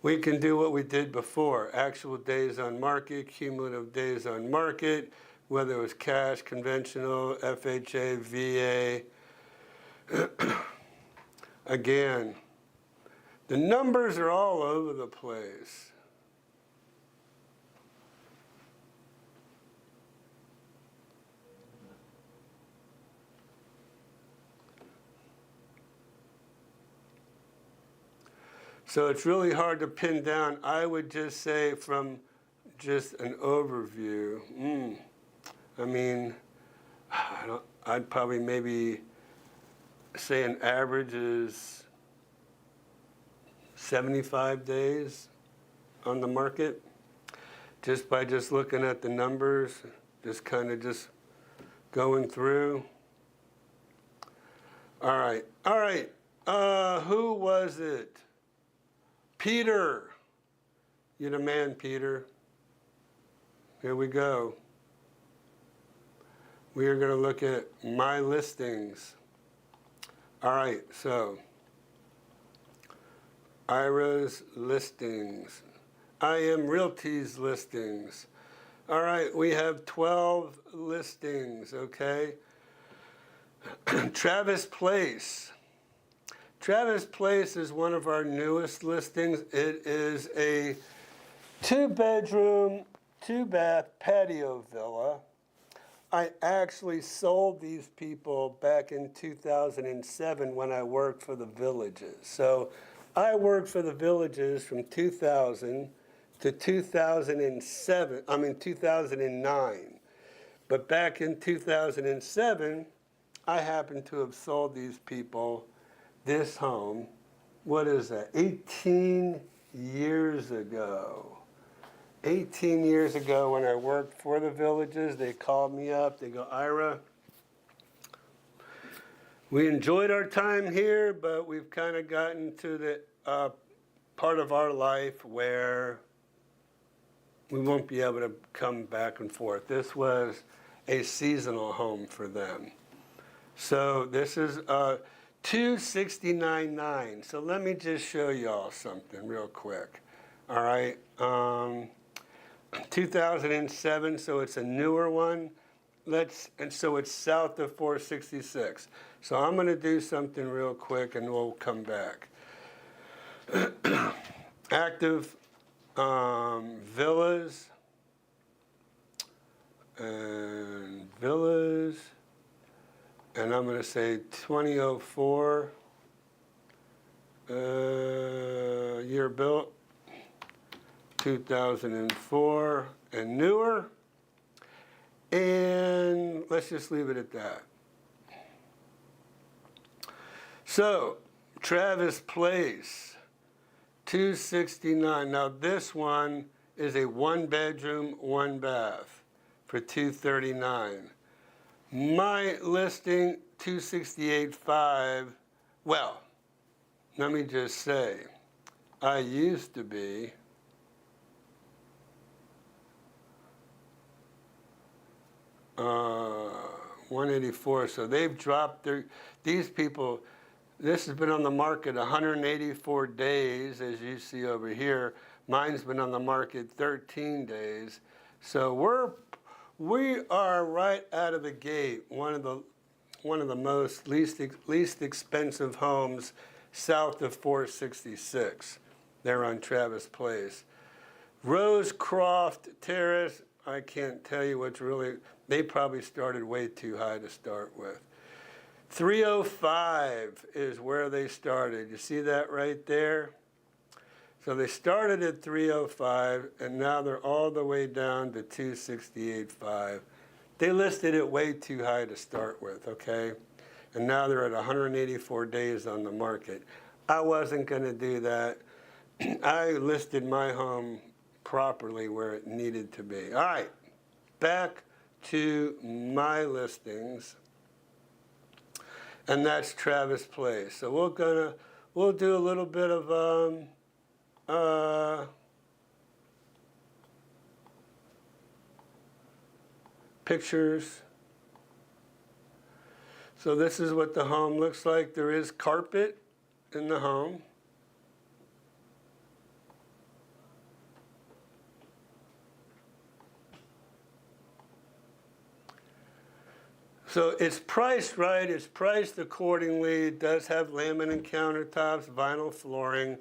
We can do what we did before, actual days on market, cumulative days on market, whether it was cash, conventional, FHA, VA. Again, the numbers are all over the place. So it's really hard to pin down. I would just say from just an overview, I mean, I'd probably maybe say an average is 75 days on the market, just by just looking at the numbers, just kind of just going through. All right, who was it? Peter. You're the man, Peter. Here we go. We are going to look at my listings. All right, so Ira's listings. IM Realty's listings. All right, we have 12 listings, okay? Travis Place. Travis Place is one of our newest listings. It is a 2-bedroom, 2-bath patio villa. I actually sold these people back in 2007 when I worked for the Villages. So I worked for the Villages from 2000 to 2009. But back in 2007, I happened to have sold these people this home, what is that, 18 years ago. 18 years ago when I worked for the Villages, they called me up, they go, Ira, we enjoyed our time here, but we've kind of gotten to the part of our life where we won't be able to come back and forth. This was a seasonal home for them. So this is 269.9. So let me just show y'all something real quick. All right, 2007. So it's a newer one. And so it's south of 466. So I'm going to do something real quick, and we'll come back. Active villas and villas. And I'm going to say 2004 year built, 2004 and newer. And let's just leave it at that. So Travis Place, 269. Now this one is a 1-bedroom, 1-bath for 239. My listing, 268.5. Well, let me just say, I used to be $184. So they've dropped these people. This has been on the market 184 days, as you see over here. Mine's been on the market 13 days. So we are right out of the gate, one of the most least expensive homes south of 466. They're on Travis Place. Rosecroft Terrace, I can't tell you what's really, they probably started way too high to start with. 305 is where they started. You see that right there? So they started at 305, and now they're all the way down to 268.5. They listed it way too high to start with, okay? And now they're at 184 days on the market. I wasn't going to do that. I listed my home properly where it needed to be. All right, back to my listings. And that's Travis Place. So we'll do a little bit of pictures. So this is what the home looks like. There is carpet in the home. So it's priced right, it's priced accordingly. It does have laminate countertops, vinyl flooring.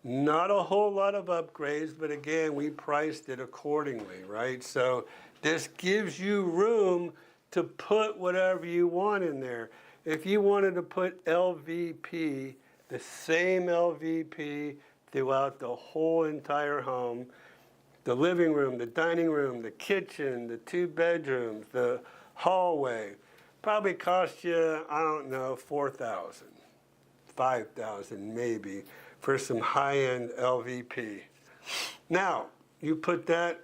Not a whole lot of upgrades, but again, we priced it accordingly, right? So this gives you room to put whatever you want in there. If you wanted to put LVP, the same LVP throughout the whole entire home, the living room, the dining room, the kitchen, the 2 bedrooms, the hallway, probably cost you, I don't know, $4,000, $5,000 maybe for some high-end LVP. Now, you put that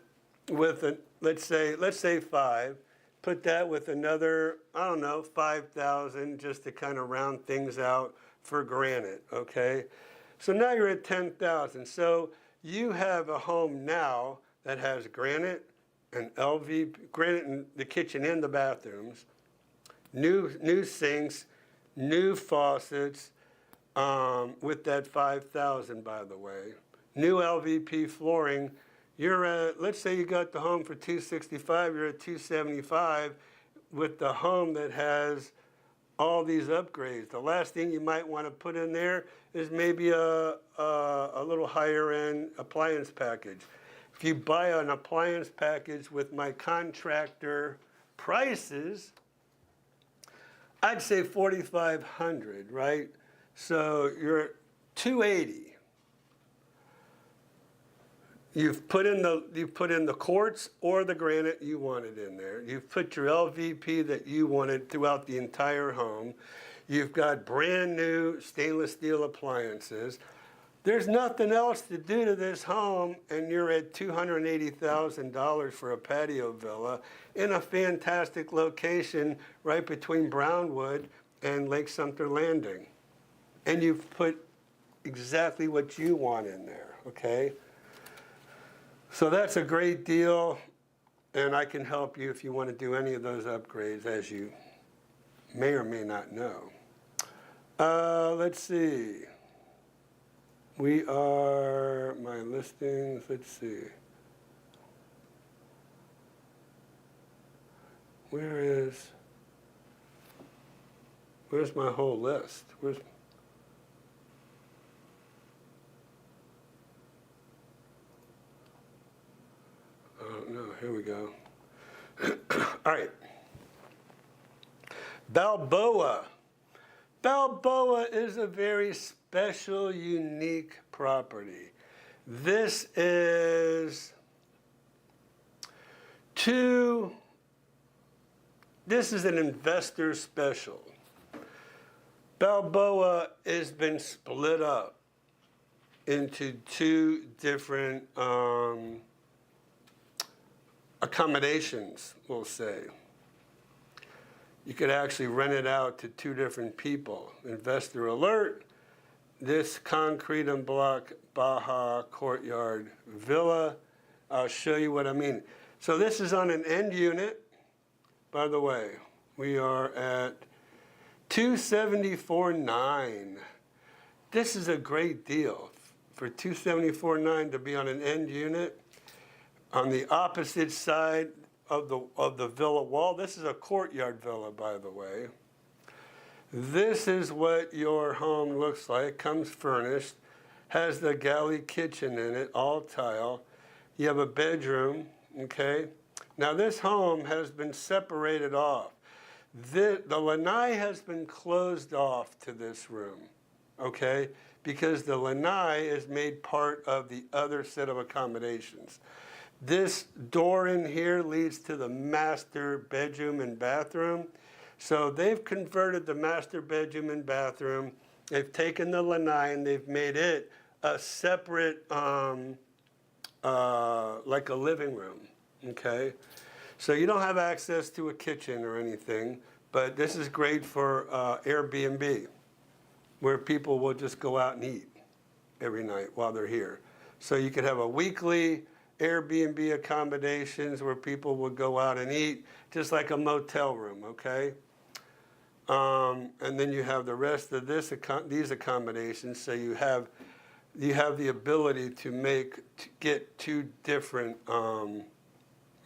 with a, let's say 5, put that with another, I don't know, 5,000 just to kind of round things out for granite, okay? So now you're at 10,000. So you have a home now that has granite and LVP, granite in the kitchen and the bathrooms, new sinks, new faucets, with that 5,000, by the way. New LVP flooring. You're at, let's say you got the home for $265, you're at $275 with the home that has all these upgrades. The last thing you might want to put in there is maybe a little higher end appliance package. If you buy an appliance package with my contractor prices, I'd say $4,500, right? So you're at $280. You've put in the quartz or the granite you wanted in there. You've put your LVP that you wanted throughout the entire home. You've got brand new stainless steel appliances. There's nothing else to do to this home, and you're at $280,000 for a patio villa in a fantastic location right between Brownwood and Lake Sumter Landing. And you've put exactly what you want in there, okay? So that's a great deal, and I can help you if you want to do any of those upgrades, as you may or may not know. Let's see. We are, my listings, let's see. Where's my whole list? Oh, no, here we go. All right. Balboa. Balboa is a very special, unique property. This is an investor special. Balboa has been split up into 2 different accommodations, we'll say. You could actually rent it out to 2 different people. Investor alert, this concrete and block Baja Courtyard Villa. I'll show you what I mean. So this is on an end unit. By the way, we are at 274.9. This is a great deal for 274.9 to be on an end unit. On the opposite side of the villa wall, this is a courtyard villa, by the way. This is what your home looks like. Comes furnished, has the galley kitchen in it, all tile. You have a bedroom, okay? Now this home has been separated off. The lanai has been closed off to this room, okay? Because the lanai is made part of the other set of accommodations. This door in here leads to the master bedroom and bathroom. So they've converted the master bedroom and bathroom. They've taken the lanai and they've made it a separate, like a living room, okay? So you don't have access to a kitchen or anything, but this is great for Airbnb, where people will just go out and eat every night while they're here. So you could have a weekly Airbnb accommodations where people would go out and eat, just like a motel room, okay? And then you have the rest of these accommodations, so you have the ability to get two different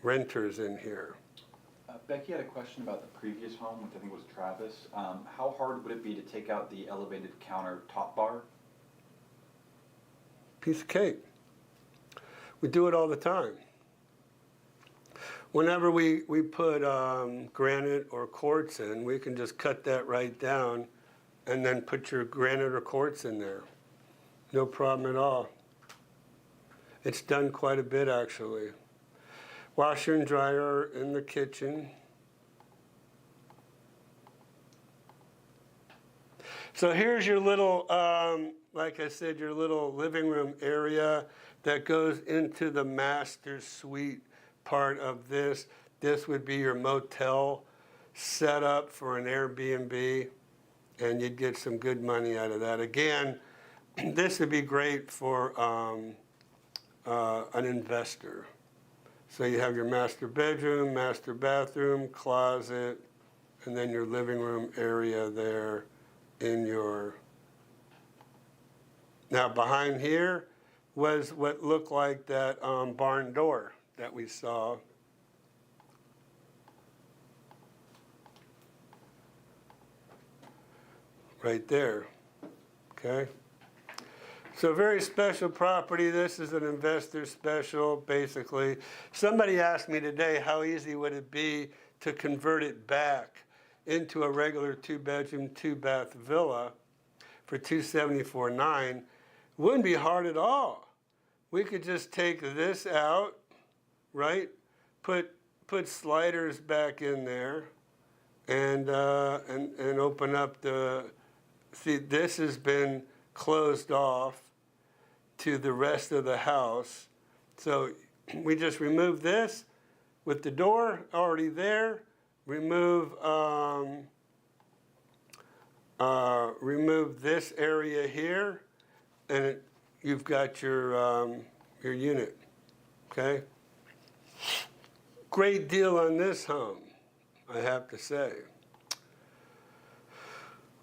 renters in here. Becky had a question about the previous home, which I think was Travis. How hard would it be to take out the elevated counter top bar? Piece of cake. We do it all the time. Whenever we put granite or quartz in, we can just cut that right down and then put your granite or quartz in there. No problem at all. It's done quite a bit, actually. Washer and dryer in the kitchen. So here's your little, like I said, your little living room area that goes into the master suite part of this. This would be your motel setup for an Airbnb, and you'd get some good money out of that. Again, this would be great for an investor. So you have your master bedroom, master bathroom, closet, and then your living room area there in your... Now behind here was what looked like that barn door that we saw. Right there, okay? So very special property. This is an investor special, basically. Somebody asked me today, how easy would it be to convert it back into a regular 2-bedroom, 2-bath villa for $274,900? Wouldn't be hard at all. We could just take this out, right? Put sliders back in there, and open up the. See, this has been closed off to the rest of the house. So we just remove this with the door already there. Remove this area here, and you've got your unit, okay? Great deal on this home, I have to say.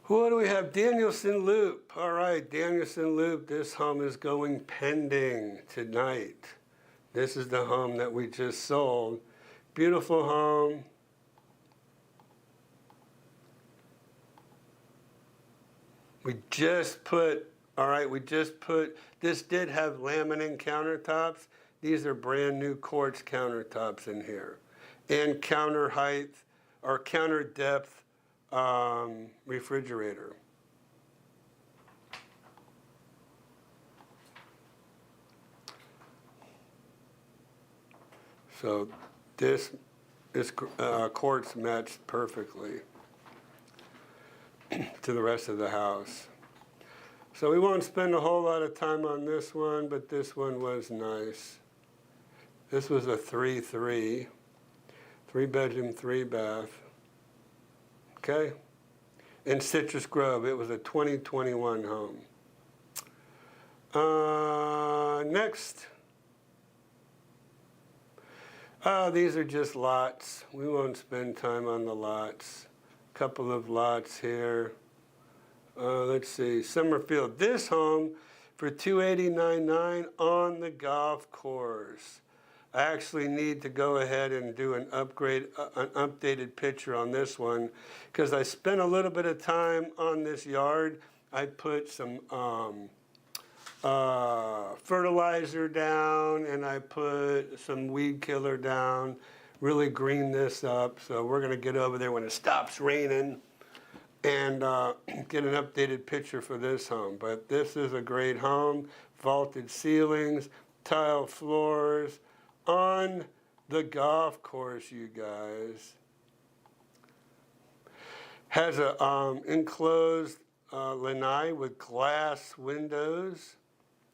What do we have? Danielson Loop. All right, Danielson Loop. This home is going pending tonight. This is the home that we just sold. Beautiful home. We just put, this did have laminate countertops. These are brand new quartz countertops in here. And counter height, or counter depth refrigerator. So this quartz matched perfectly to the rest of the house. So we won't spend a whole lot of time on this one, but this one was nice. This was a 3-3, 3-bedroom, 3-bath. Okay? In Citrus Grove. It was a 2021 home. Next. These are just lots. We won't spend time on the lots. Couple of lots here. Let's see, Summerfield. This home for $289,900 on the golf course. I actually need to go ahead and do an updated picture on this one, because I spent a little bit of time on this yard. I put some fertilizer down, and I put some weed killer down, really green this up. So we're gonna get over there when it stops raining and get an updated picture for this home. But this is a great home, vaulted ceilings, tile floors, on on the golf course, you guys. Has a enclosed lanai with glass windows.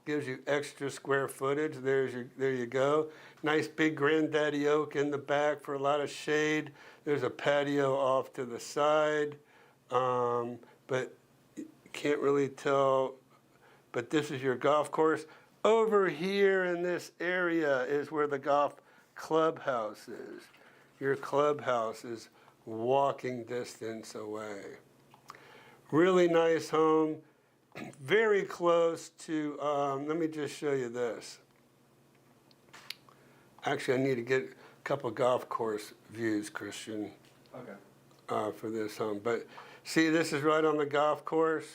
Gives you extra square footage. There you go. Nice big granddaddy oak in the back for a lot of shade. There's a patio off to the side, but you can't really tell. But this is your golf course. Over here in this area is where the golf clubhouse is. Your clubhouse is walking distance away. Really nice home. Very close to, let me just show you this. Actually, I need to get a couple golf course views, Christian, for this home. But see, this is right on the golf course.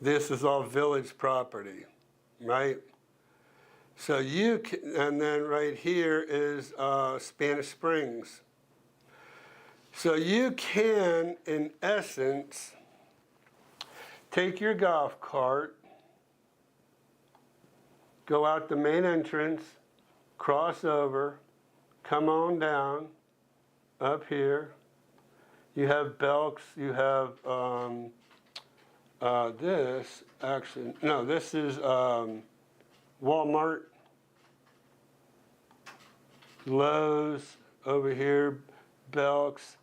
This is all village property, right? So you can, and then right here is Spanish Springs. So you can, in essence, take your golf cart, go out the main entrance, cross over, come on down, up here. You have Belk's, you have this, actually, no, this is Walmart, Lowe's over here, Belk's.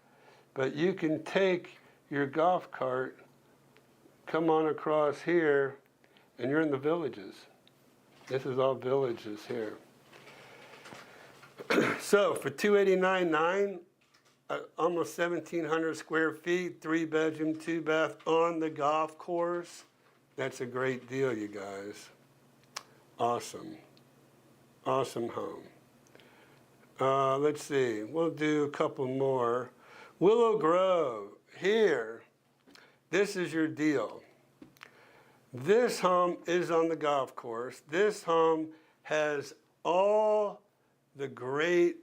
But you can take your golf cart, come on across here, and you're in the villages. This is all villages here. So for $289,900, almost 1,700 square feet, 3-bedroom, 2-bath on the golf course. That's a great deal, you guys. Awesome. Awesome home. Let's see. We'll do a couple more. Willow Grove, here. This is your deal. This home is on the golf course. This home has all the great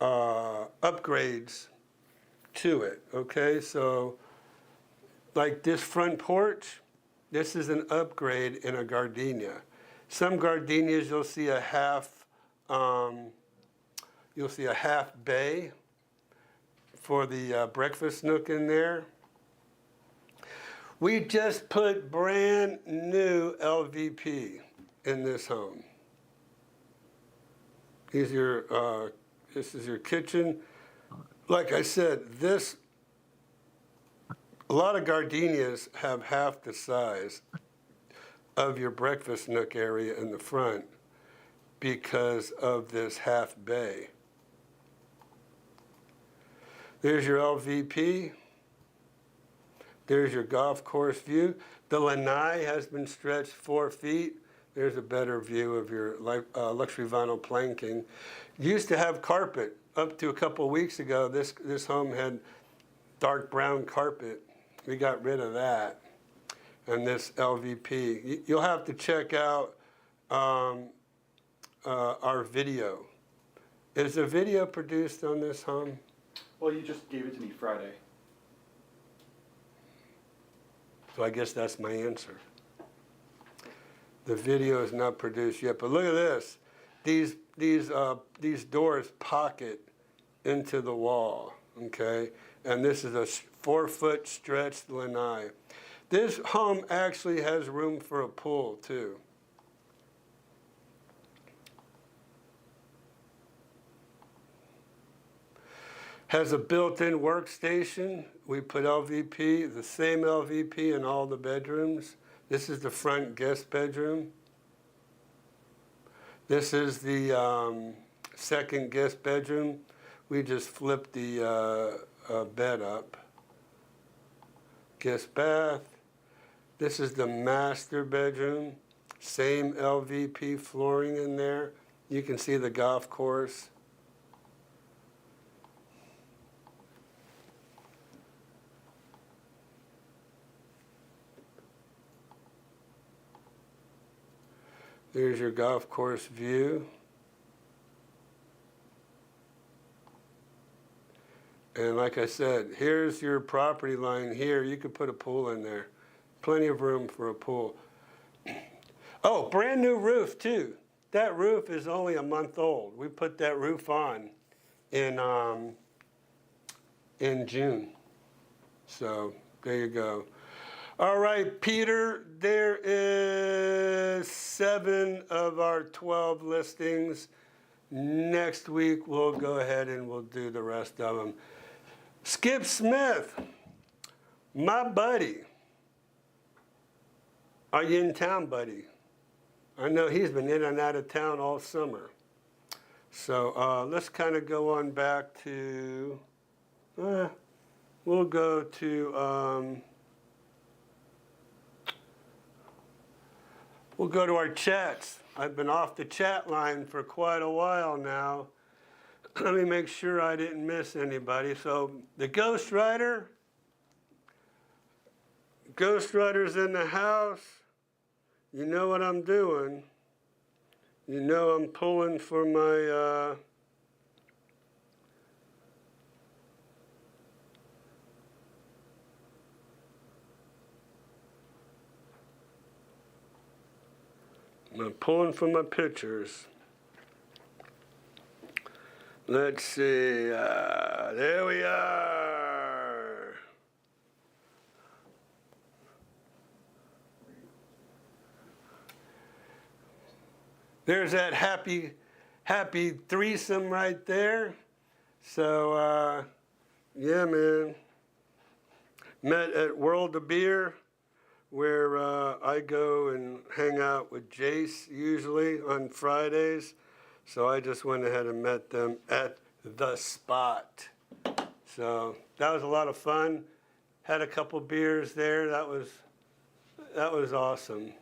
upgrades to it, okay? So, like this front porch, this is an upgrade in a gardenia. Some gardenias you'll see a half bay for the breakfast nook in there. We just put brand new LVP in this home. This is your kitchen. Like I said, a lot of gardenias have half the size of your breakfast nook area in the front because of this half bay. There's your LVP. There's your golf course view. The lanai has been stretched 4 feet. There's a better view of your luxury vinyl planking. Used to have carpet. Up to a couple weeks ago, this home had dark brown carpet. We got rid of that. And this LVP. You'll have to check out our video. Is the video produced on this home? Well, you just gave it to me Friday. So I guess that's my answer. The video is not produced yet, but look at this. These doors pocket into the wall, okay? And this is a 4-foot stretched lanai. This home actually has room for a pool too. Has a built-in workstation. We put LVP, the same LVP in all the bedrooms. This is the front guest bedroom. This is the second guest bedroom. We just flipped the bed up. Guest bath. This is the master bedroom. Same LVP flooring in there. You can see the golf course. There's your golf course view. And like I said, here's your property line here. You could put a pool in there. Plenty of room for a pool. Oh, brand new roof too. That roof is only a month old. We put that roof on in June. So there you go. All right, Peter, there is 7 of our 12 listings. Next week, we'll go ahead and we'll do the rest of them. Skip Smith, my buddy. Are you in town, buddy? I know he's been in and out of town all summer. So let's kind of go on back to, we'll go to, our chats. I've been off the chat line for quite a while now. Let me make sure I didn't miss anybody. So the Ghostwriter's in the house. You know what I'm doing. You know I'm pulling for my, I'm pulling for my pictures. Let's see, there we are. There's that happy threesome right there. So, yeah, man. Met at World of Beer, where I go and hang out with Jace usually on Fridays. So I just went ahead and met them at the spot. So that was a lot of fun. Had a couple beers there. That was awesome.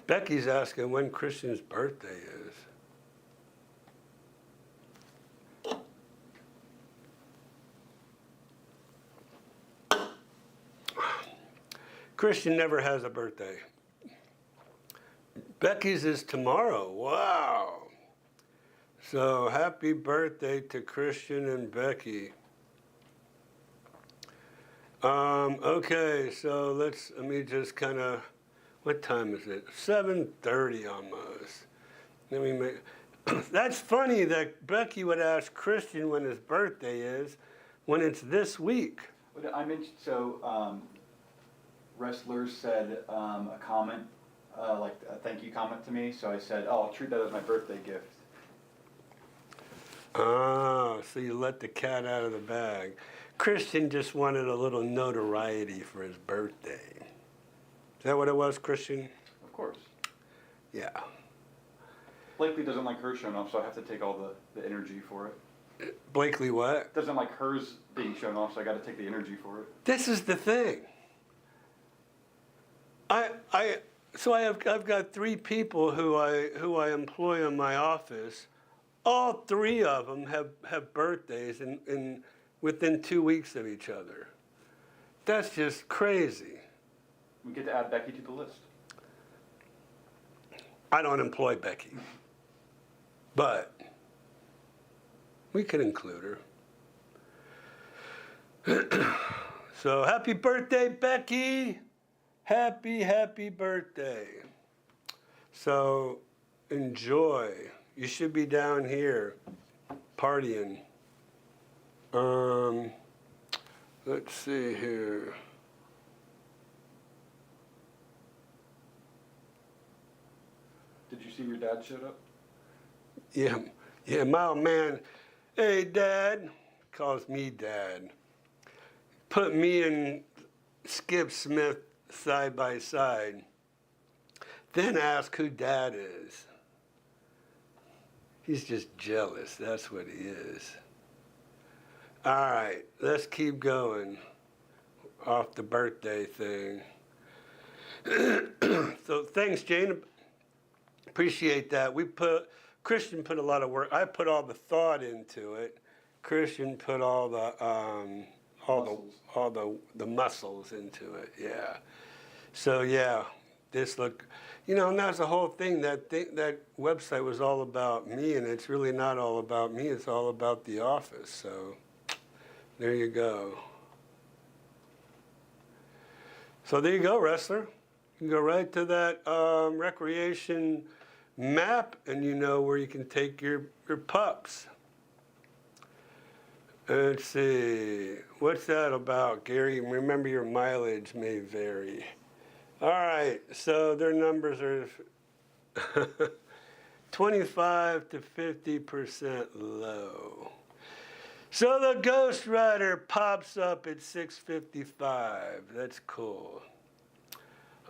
Becky's asking when Christian's birthday is. Christian never has a birthday. Becky's is tomorrow. Wow. So happy birthday to Christian and Becky. Okay, so let me just kind of, what time is it? 7:30 almost. Let me make, that's funny that Becky would ask Christian when his birthday is, when it's this week. I mentioned, so Wrestler said a comment, like a thank you comment to me, so I said, oh, I'll treat that as my birthday gift. Ah, so you let the cat out of the bag. Christian just wanted a little notoriety for his birthday. Is that what it was, Christian? Of course. Yeah. Blakely doesn't like hers shown off, so I have to take all the energy for it. Blakely what? Doesn't like hers being shown off, so I got to take the energy for it. This is the thing. I've got 3 people who I employ in my office. All 3 of them have birthdays within 2 weeks of each other. That's just crazy. We get to add Becky to the list. I don't employ Becky, but we can include her. So happy birthday, Becky. Happy birthday. So enjoy. You should be down here partying. Let's see here. Did you see your dad showed up? Yeah, my old man, hey, Dad, calls me Dad. Put me and Skip Smith side by side. Then ask who Dad is. He's just jealous, that's what he is. All right, let's keep going off the birthday thing. So thanks, Jane. Appreciate that. Christian put a lot of work. I put all the thought into it. Christian put all the muscles into it. Yeah. So yeah, this look, and that's the whole thing. That website was all about me, and it's really not all about me. It's all about the office. So there you go. So there you go, Wrestler. You can go right to that recreation map, and you know where you can take your pups. Let's see, what's that about, Gary? Remember, your mileage may vary. All right, so their numbers are 25 to 50% low. So the Ghost Rider pops up at 655. That's cool.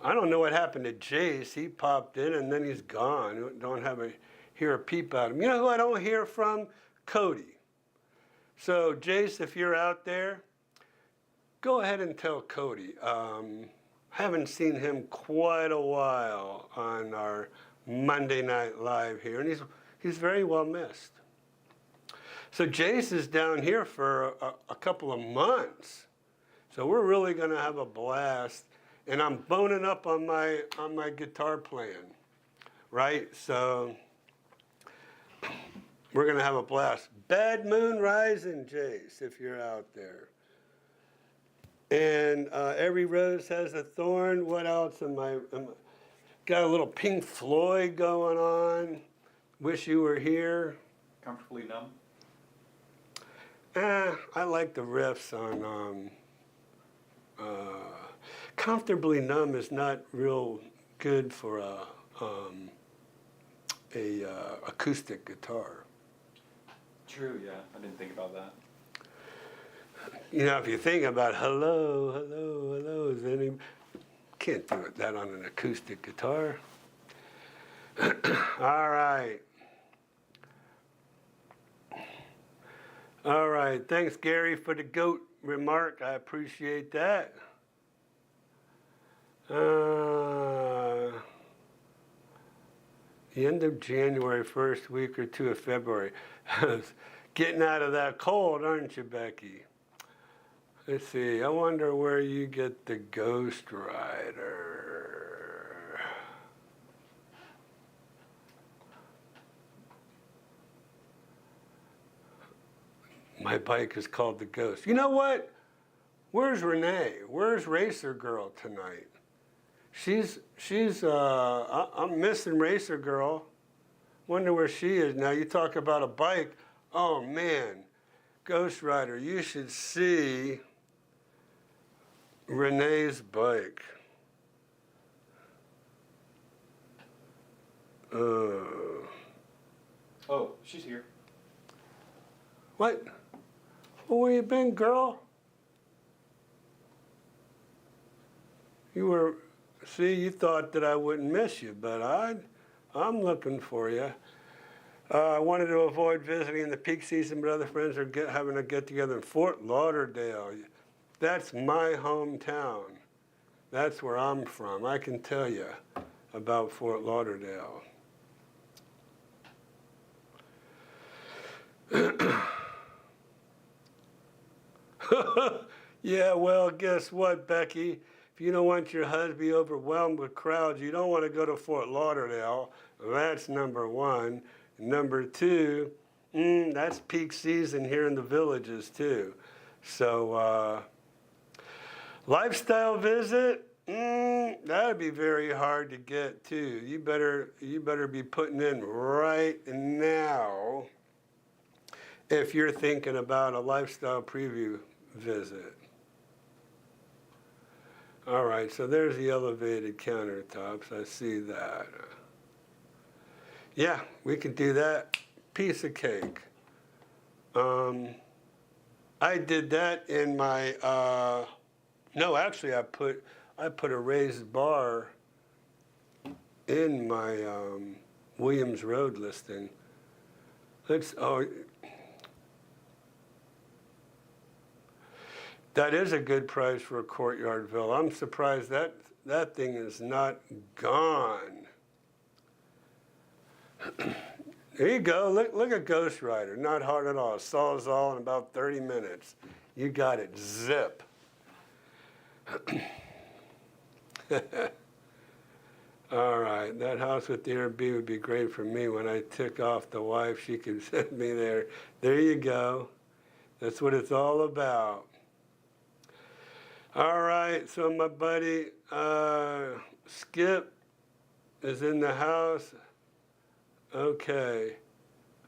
I don't know what happened to Jace. He popped in and then he's gone. Don't hear a peep out of him. You know who I don't hear from? Cody. So Jace, if you're out there, go ahead and tell Cody. Haven't seen him quite a while on our Monday Night Live here, and he's very well missed. So Jace is down here for a couple of months. So we're really gonna have a blast. And I'm boning up on my guitar playing, right? So we're gonna have a blast. Bad Moon Rising, Jace, if you're out there. And Every Rose Has a Thorn. What else got a little Pink Floyd going on. Wish You Were Here. Comfortably Numb. I like the riffs on Comfortably Numb is not real good for a acoustic guitar. True, yeah. I didn't think about that. You know, if you think about hello, hello, hello, then you can't do that on an acoustic guitar. All right. All right. Thanks, Gary, for the goat remark. I appreciate that. The end of January, first week or two of February. Getting out of that cold, aren't you, Becky? Let's see, I wonder where you get the Ghost Rider. My bike is called the Ghost. You know what? Where's Renee? Where's Racer Girl tonight? I'm missing Racer Girl. Wonder where she is now. You talk about a bike. Oh man, Ghost Rider, you should see Renee's bike. Oh, she's here. What? Well, where you been, girl? You thought that I wouldn't miss you, but I'm looking for you. I wanted to avoid visiting in the peak season, but other friends are having a get-together in Fort Lauderdale. That's my hometown. That's where I'm from. I can tell you about Fort Lauderdale. Yeah, well, guess what, Becky? If you don't want your husband to be overwhelmed with crowds, you don't want to go to Fort Lauderdale. That's number one. Number two, that's peak season here in the villages too. So lifestyle visit, that'd be very hard to get too. You better be putting in right now if you're thinking about a lifestyle preview visit. All right, so there's the elevated countertops. I see that. Yeah, we could do that. Piece of cake. I did that in my, no, actually I put a raised bar in my Williams Road listing. That is a good price for a courtyard villa. I'm surprised that thing is not gone. There you go. Look at Ghost Rider. Not hard at all. Sawzall in about 30 minutes. You got it. Zip. All right. That house with the Airbnb would be great for me. When I tick off the wife, she can send me there. There you go. That's what it's all about. All right, so my buddy Skip is in the house. Okay.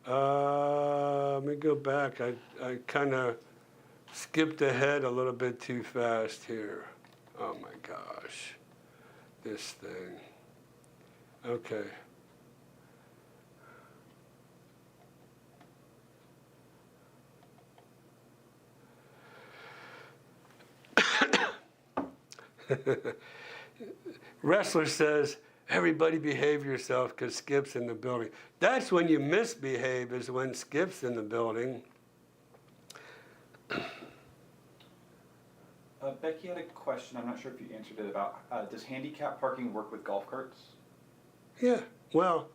Let me go back. I kind of skipped ahead a little bit too fast here. Oh my gosh. This thing. Okay. Wrestler says, everybody behave yourself because Skip's in the building. That's when you misbehave, is when Skip's in the building. Becky had a question, I'm not sure if you answered it, about does handicap parking work with golf carts? Yeah, well,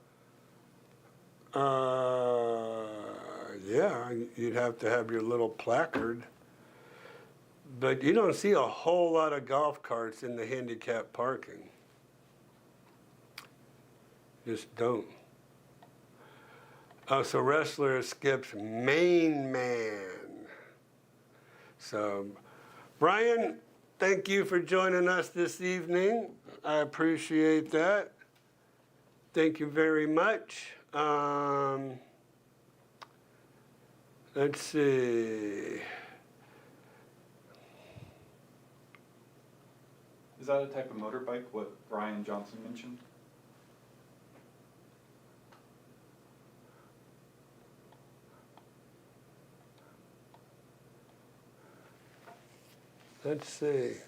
yeah, you'd have to have your little placard. But you don't see a whole lot of golf carts in the handicap parking. Just don't. Oh, so Wrestler is Skip's main man. So, Brian, thank you for joining us this evening. I appreciate that. Thank you very much. Let's see. Is that a type of motorbike, what Brian Johnson mentioned? Let's see. It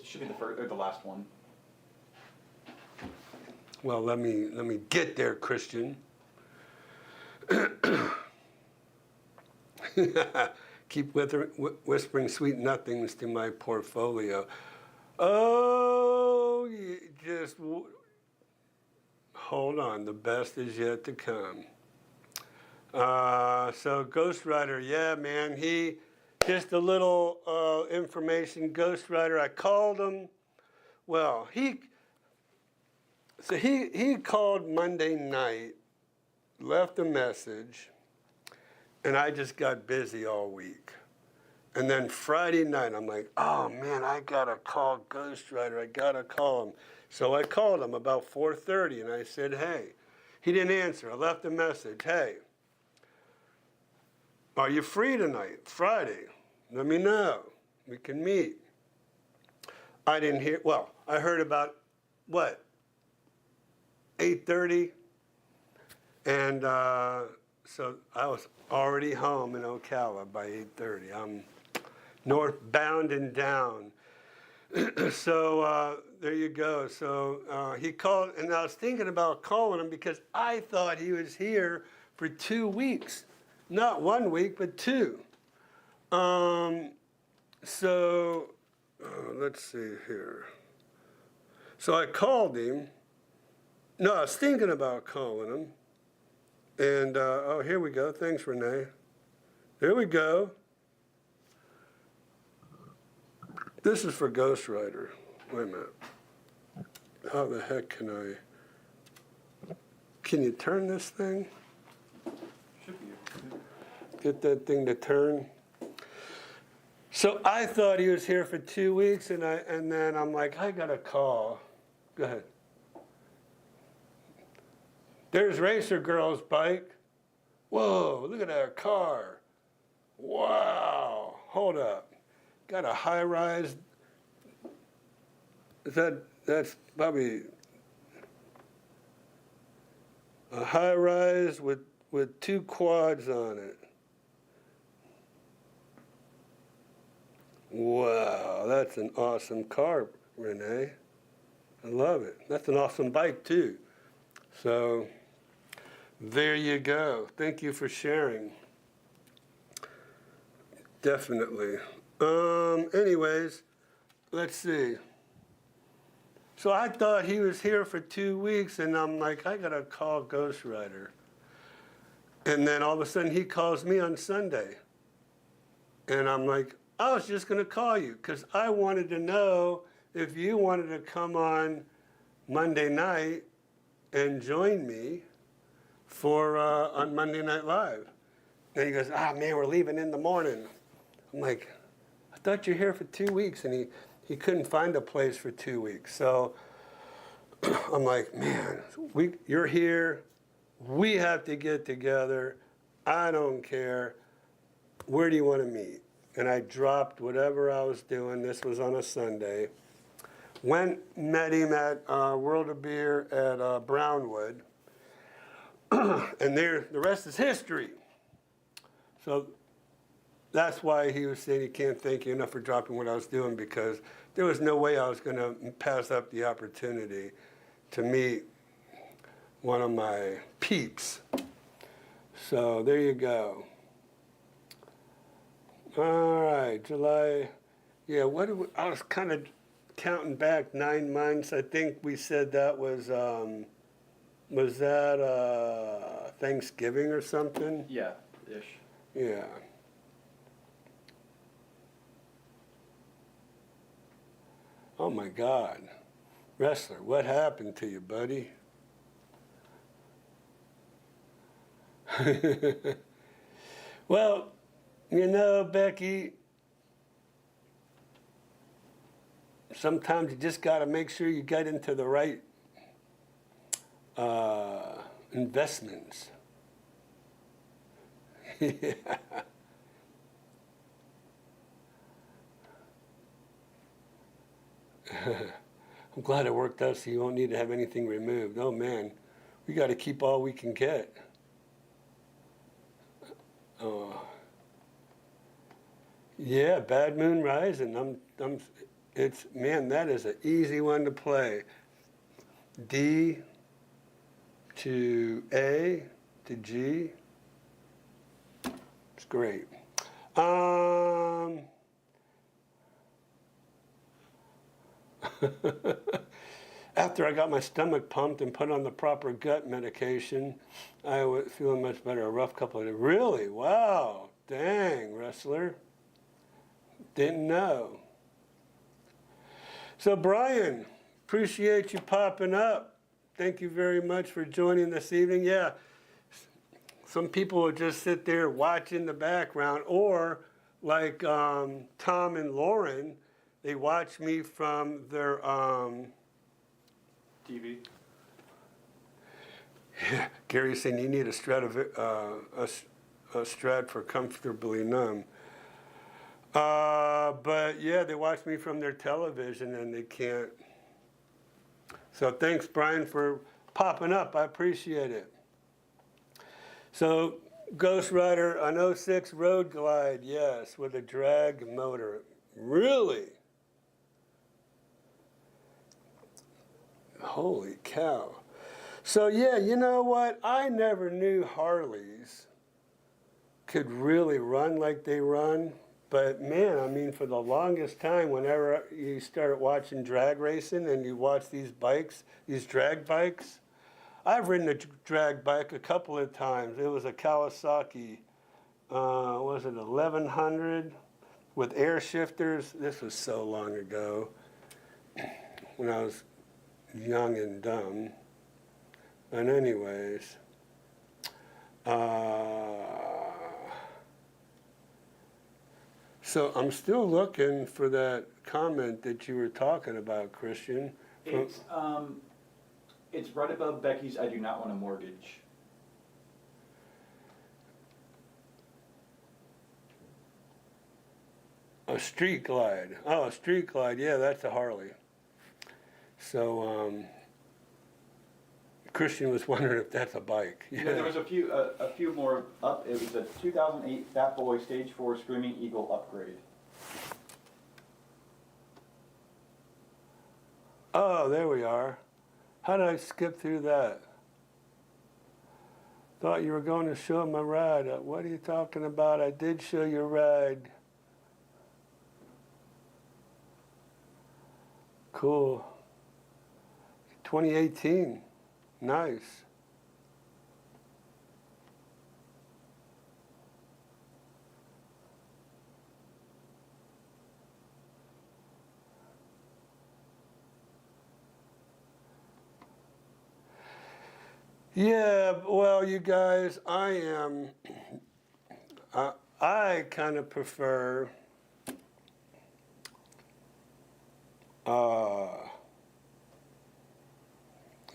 should be the first or the last one. Well, let me get there, Christian. Keep whispering sweet nothings to my portfolio. Oh, just hold on. The best is yet to come. So Ghost Rider, yeah, man. He just a little information. Ghost Rider. I called him. Well, he called Monday night, left a message. And I just got busy all week. And then Friday night, I'm like, oh man, I gotta call Ghost Rider. I gotta call him. So I called him about 4:30 and I said, hey. He didn't answer. I left a message. Hey, are you free tonight? Friday. Let me know. We can meet. I didn't hear, well, I heard about, what, 8:30? And so I was already home in Ocala by 8:30. I'm northbound and down. So there you go. So he called, and I was thinking about calling him because I thought he was here for 2 weeks. Not 1 week, but 2. So let's see here. So I called him. No, I was thinking about calling him. And, oh, here we go. Thanks, Renee. There we go. This is for Ghost Rider. Wait a minute. How the heck can you turn this thing? Should be. Get that thing to turn. So I thought he was here for 2 weeks, and then I'm like, I got to call. Go ahead. There's Racer Girl's bike. Whoa, look at that car. Wow. Hold up. Got a high-rise. That's probably a high-rise with 2 quads on it. Wow, that's an awesome car, Renee. I love it. That's an awesome bike, too. So there you go. Thank you for sharing. Definitely. Anyways, let's see. So I thought he was here for 2 weeks, and I'm like, I gotta call Ghost Rider. And then all of a sudden he calls me on Sunday. And I'm like, I was just gonna call you because I wanted to know if you wanted to come on Monday night and join me for on Monday Night Live. And he goes, man, we're leaving in the morning. I'm like, I thought you're here for 2 weeks. And he couldn't find a place for 2 weeks. So I'm like, man, you're here. We have to get together. I don't care. Where do you want to meet? And I dropped whatever I was doing. This was on a Sunday. Went, met him at World of Beer at Brownwood. And there, the rest is history. So that's why he was saying he can't thank you enough for dropping what I was doing, because there was no way I was going to pass up the opportunity to meet one of my peeps. So there you go. All right, July. Yeah, I was kind of counting back 9 months. I think we said that was that Thanksgiving or something? Yeah, ish. Yeah. Oh my God. Wrestler, what happened to you, buddy? Well, you know, Becky, sometimes you just got to make sure you get into the right investments. Yeah. I'm glad it worked out so you won't need to have anything removed. Oh man, we got to keep all we can get. Yeah, Bad Moon Rising. Man, that is an easy one to play. D to A to G. It's great. After I got my stomach pumped and put on the proper gut medication, I was feeling much better. A rough couple of days. Really? Wow. Dang, wrestler. Didn't know. So, Brian, appreciate you popping up. Thank you very much for joining this evening. Yeah, some people will just sit there watch in the background, or like Tom and Lauren, they watch me from their TV. Yeah, Gary's saying you need a Strat for comfortably numb. But yeah, they watch me from their television and they can't. So thanks, Brian, for popping up. I appreciate it. So Ghost Rider, an 06 Road Glide, yes, with a drag motor. Really? Holy cow. So yeah, you know what? I never knew Harleys could really run like they run. But man, I mean, for the longest time, whenever you start watching drag racing and you watch these bikes, these drag bikes, I've ridden a drag bike a couple of times. It was a Kawasaki, was it 1100 with air shifters? This was so long ago when I was young and dumb. But anyways, so I'm still looking for that comment that you were talking about, Christian. It's right above Becky's I do not want a mortgage. A Street Glide. Oh, a Street Glide. Yeah, that's a Harley. So Christian was wondering if that's a bike. Yeah. There was a few more up. It was a 2008 Fat Boy Stage 4 Screaming Eagle upgrade. Oh, there we are. How did I skip through that? Thought you were going to show my ride. What are you talking about? I did show your ride. Cool. 2018. Nice. Yeah, well, you guys, I kind of prefer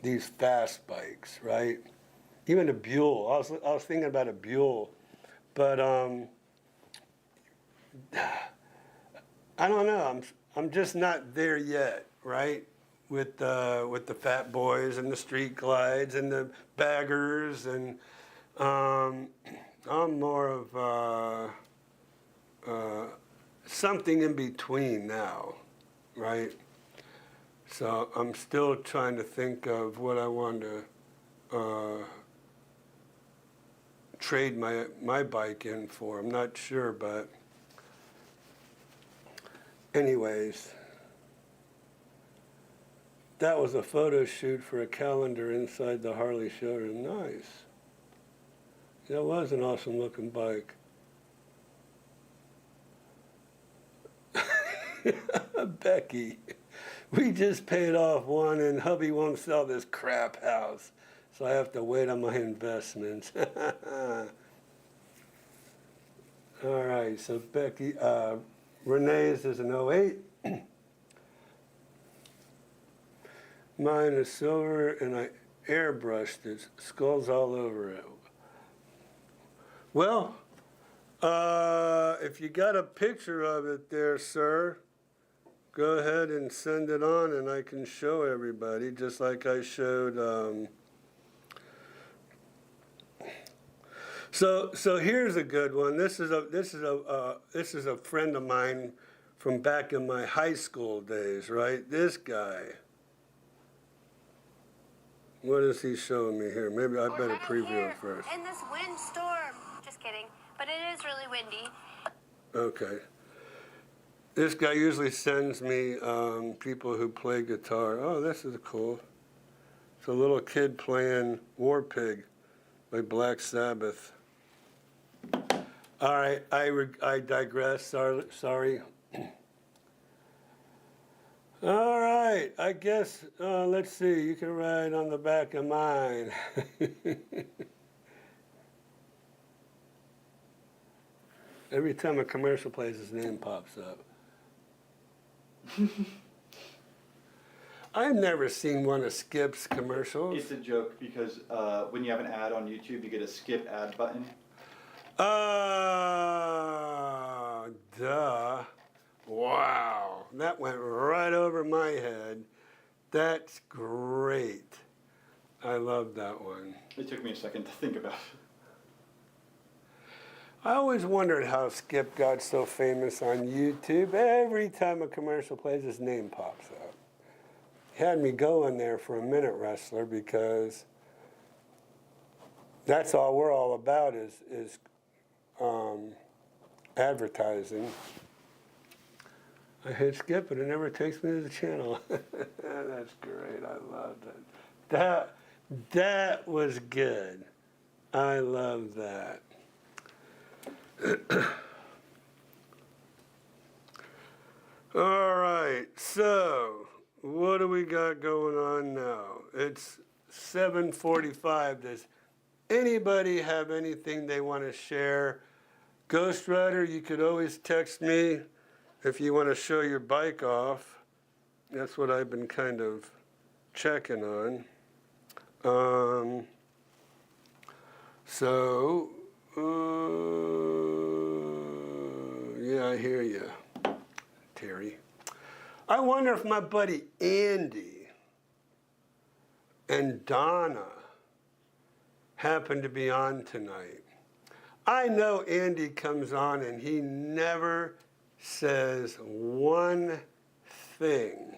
these fast bikes, right? Even a Buell. I was thinking about a Buell, but I don't know. I'm just not there yet, right? With the Fat Boys and the Street Glides and the Baggers, and I'm more of something in between now, right? So I'm still trying to think of what I want to trade my bike in for. I'm not sure, but anyways, that was a photo shoot for a calendar inside the Harley showroom. Nice. That was an awesome looking bike. Becky, we just paid off one and hubby won't sell this crap house, so I have to wait on my investments. All right, so Becky, Renee's is an '08. Mine is silver and I airbrushed it, skulls all over it. Well, if you got a picture of it there, sir, go ahead and send it on and I can show everybody, just like I showed. So here's a good one. This is a friend of mine from back in my high school days, right? This guy. What is he showing me here? Maybe I better preview it first. In this windstorm. Just kidding. But it is really windy. Okay. This guy usually sends me people who play guitar. Oh, this is cool. It's a little kid playing War Pig by Black Sabbath. All right, I digress. Sorry. All right, I guess, let's see, you can ride on the back of mine. Every time a commercial plays, his name pops up. I've never seen one of Skip's commercials. It's a joke because when you have an ad on YouTube, you get a skip ad button. Duh. Wow, that went right over my head. That's great. I love that one. It took me a second to think about it. I always wondered how Skip got so famous on YouTube. Every time a commercial plays, his name pops up. He had me going there for a minute, Wrestler, because that's all we're all about is advertising. I hit Skip, but it never takes me to the channel. That's great. I love that. That was good. I love that. All right. So, what do we got going on now? It's 7:45. Does anybody have anything they want to share? Ghost Rider, you could always text me if you want to show your bike off. That's what I've been kind of checking on. Yeah, I hear you, Terry. I wonder if my buddy Andy and Donna happen to be on tonight. I know Andy comes on and he never says one thing.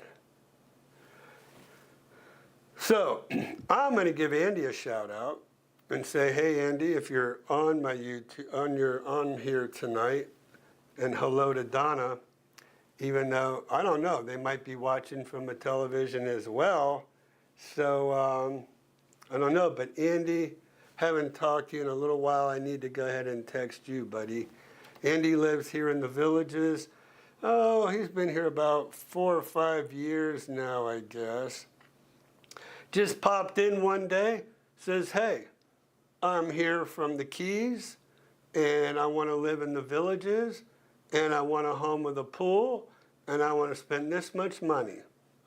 So I'm going to give Andy a shout out and say, hey Andy, if you're on my YouTube, you're on here tonight, and hello to Donna, even though I don't know, they might be watching from a television as well. So I don't know, but Andy, haven't talked to you in a little while. I need to go ahead and text you, buddy. Andy lives here in the Villages. Oh, he's been here about 4 or 5 years now, I guess. Just popped in one day, says, hey, I'm here from the Keys, and I want to live in the Villages, and I want a home with a pool, and I want to spend this much money.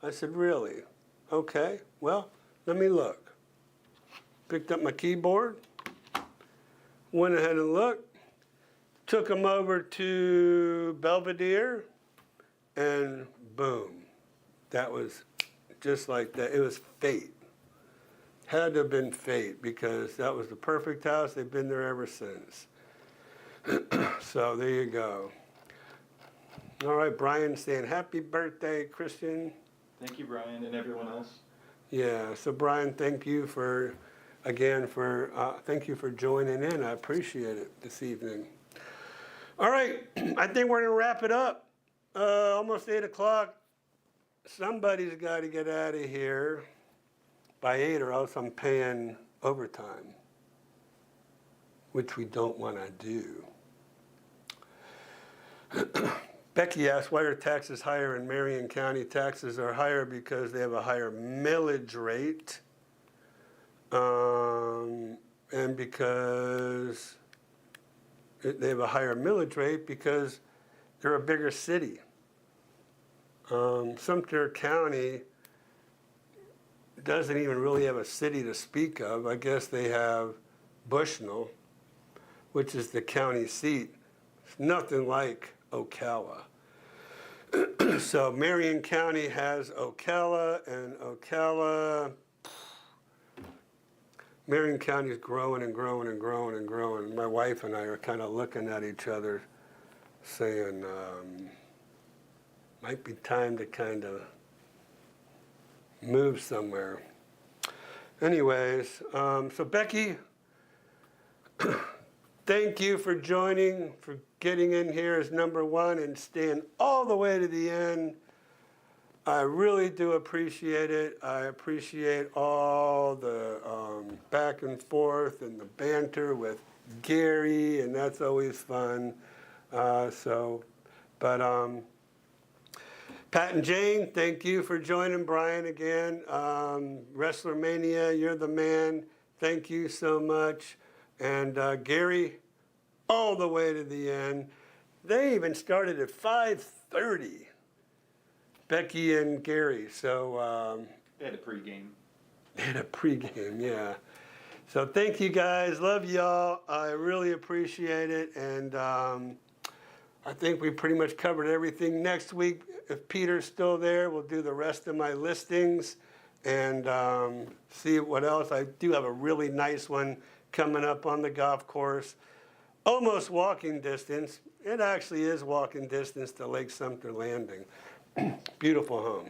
I said, really? Okay, well, let me look. Picked up my keyboard, went ahead and looked, took him over to Belvedere, and boom. That was just like that. It was fate. Had to have been fate because that was the perfect house. They've been there ever since. So there you go. All right, Brian saying happy birthday, Christian. Thank you, Brian, and everyone else. Yeah, so Brian, thank you for thank you for joining in. I appreciate it this evening. All right, I think we're gonna wrap it up. Almost 8 o'clock. Somebody's got to get out of here by 8 or else I'm paying overtime, which we don't want to do. Becky asked, why are taxes higher in Marion County? Taxes are higher because they have a higher millage rate, and because they have a higher millage rate because they're a bigger city. Sumter County doesn't even really have a city to speak of. I guess they have Bushnell, which is the county seat. It's nothing like Ocala. So Marion County has Ocala, and Marion County is growing and growing and growing and growing. My wife and I are kind of looking at each other saying, might be time to kind of move somewhere. Anyways, so Becky, thank you for joining, for getting in here as number one and staying all the way to the end. I really do appreciate it. I appreciate all the back and forth and the banter with Gary, and that's always fun. Pat and Jane, thank you for joining Brian again. Wrestler Mania, you're the man. Thank you so much. And Gary, all the way to the end. They even started at 5:30. Becky and Gary. So They had a pregame. they had a pregame, yeah. So thank you guys. Love y'all. I really appreciate it. And I think we pretty much covered everything. Next week, if Peter's still there, we'll do the rest of my listings and see what else. I do have a really nice one coming up on the golf course. Almost walking distance. It actually is walking distance to Lake Sumter Landing. Beautiful home.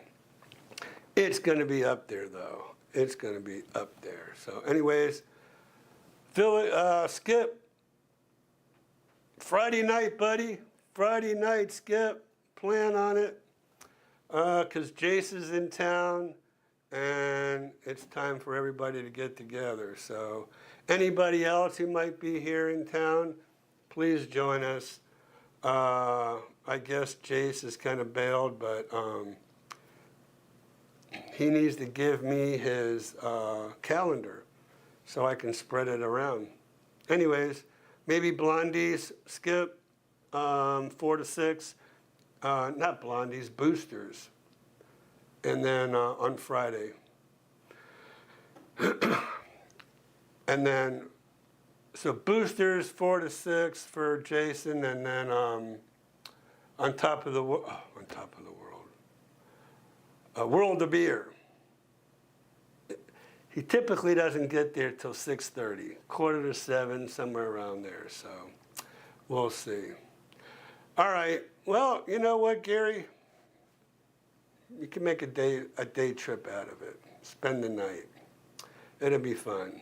It's going to be up there, though. It's going to be up there. So anyways, Skip, Friday night, buddy. Friday night, Skip. Plan on it. Because Jace is in town, and it's time for everybody to get together. So anybody else who might be here in town, please join us. I guess Jace is kind of bailed, but he needs to give me his calendar so I can spread it around. Anyways, maybe Blondies, Skip, 4 to 6. Not Blondies, Boosters. And then on Friday. And then, so Boosters 4 to 6 for Jason, and then on top of the world, World of Beer. He typically doesn't get there till 6:30, 6:45, somewhere around there. So we'll see. All right. Well, you know what, Gary? You can make a day trip out of it. Spend the night. It'll be fun.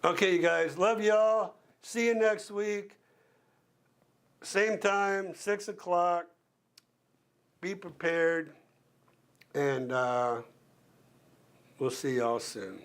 Okay, you guys. Love y'all. See you next week. Same time, 6 o'clock. Be prepared. And we'll see y'all soon.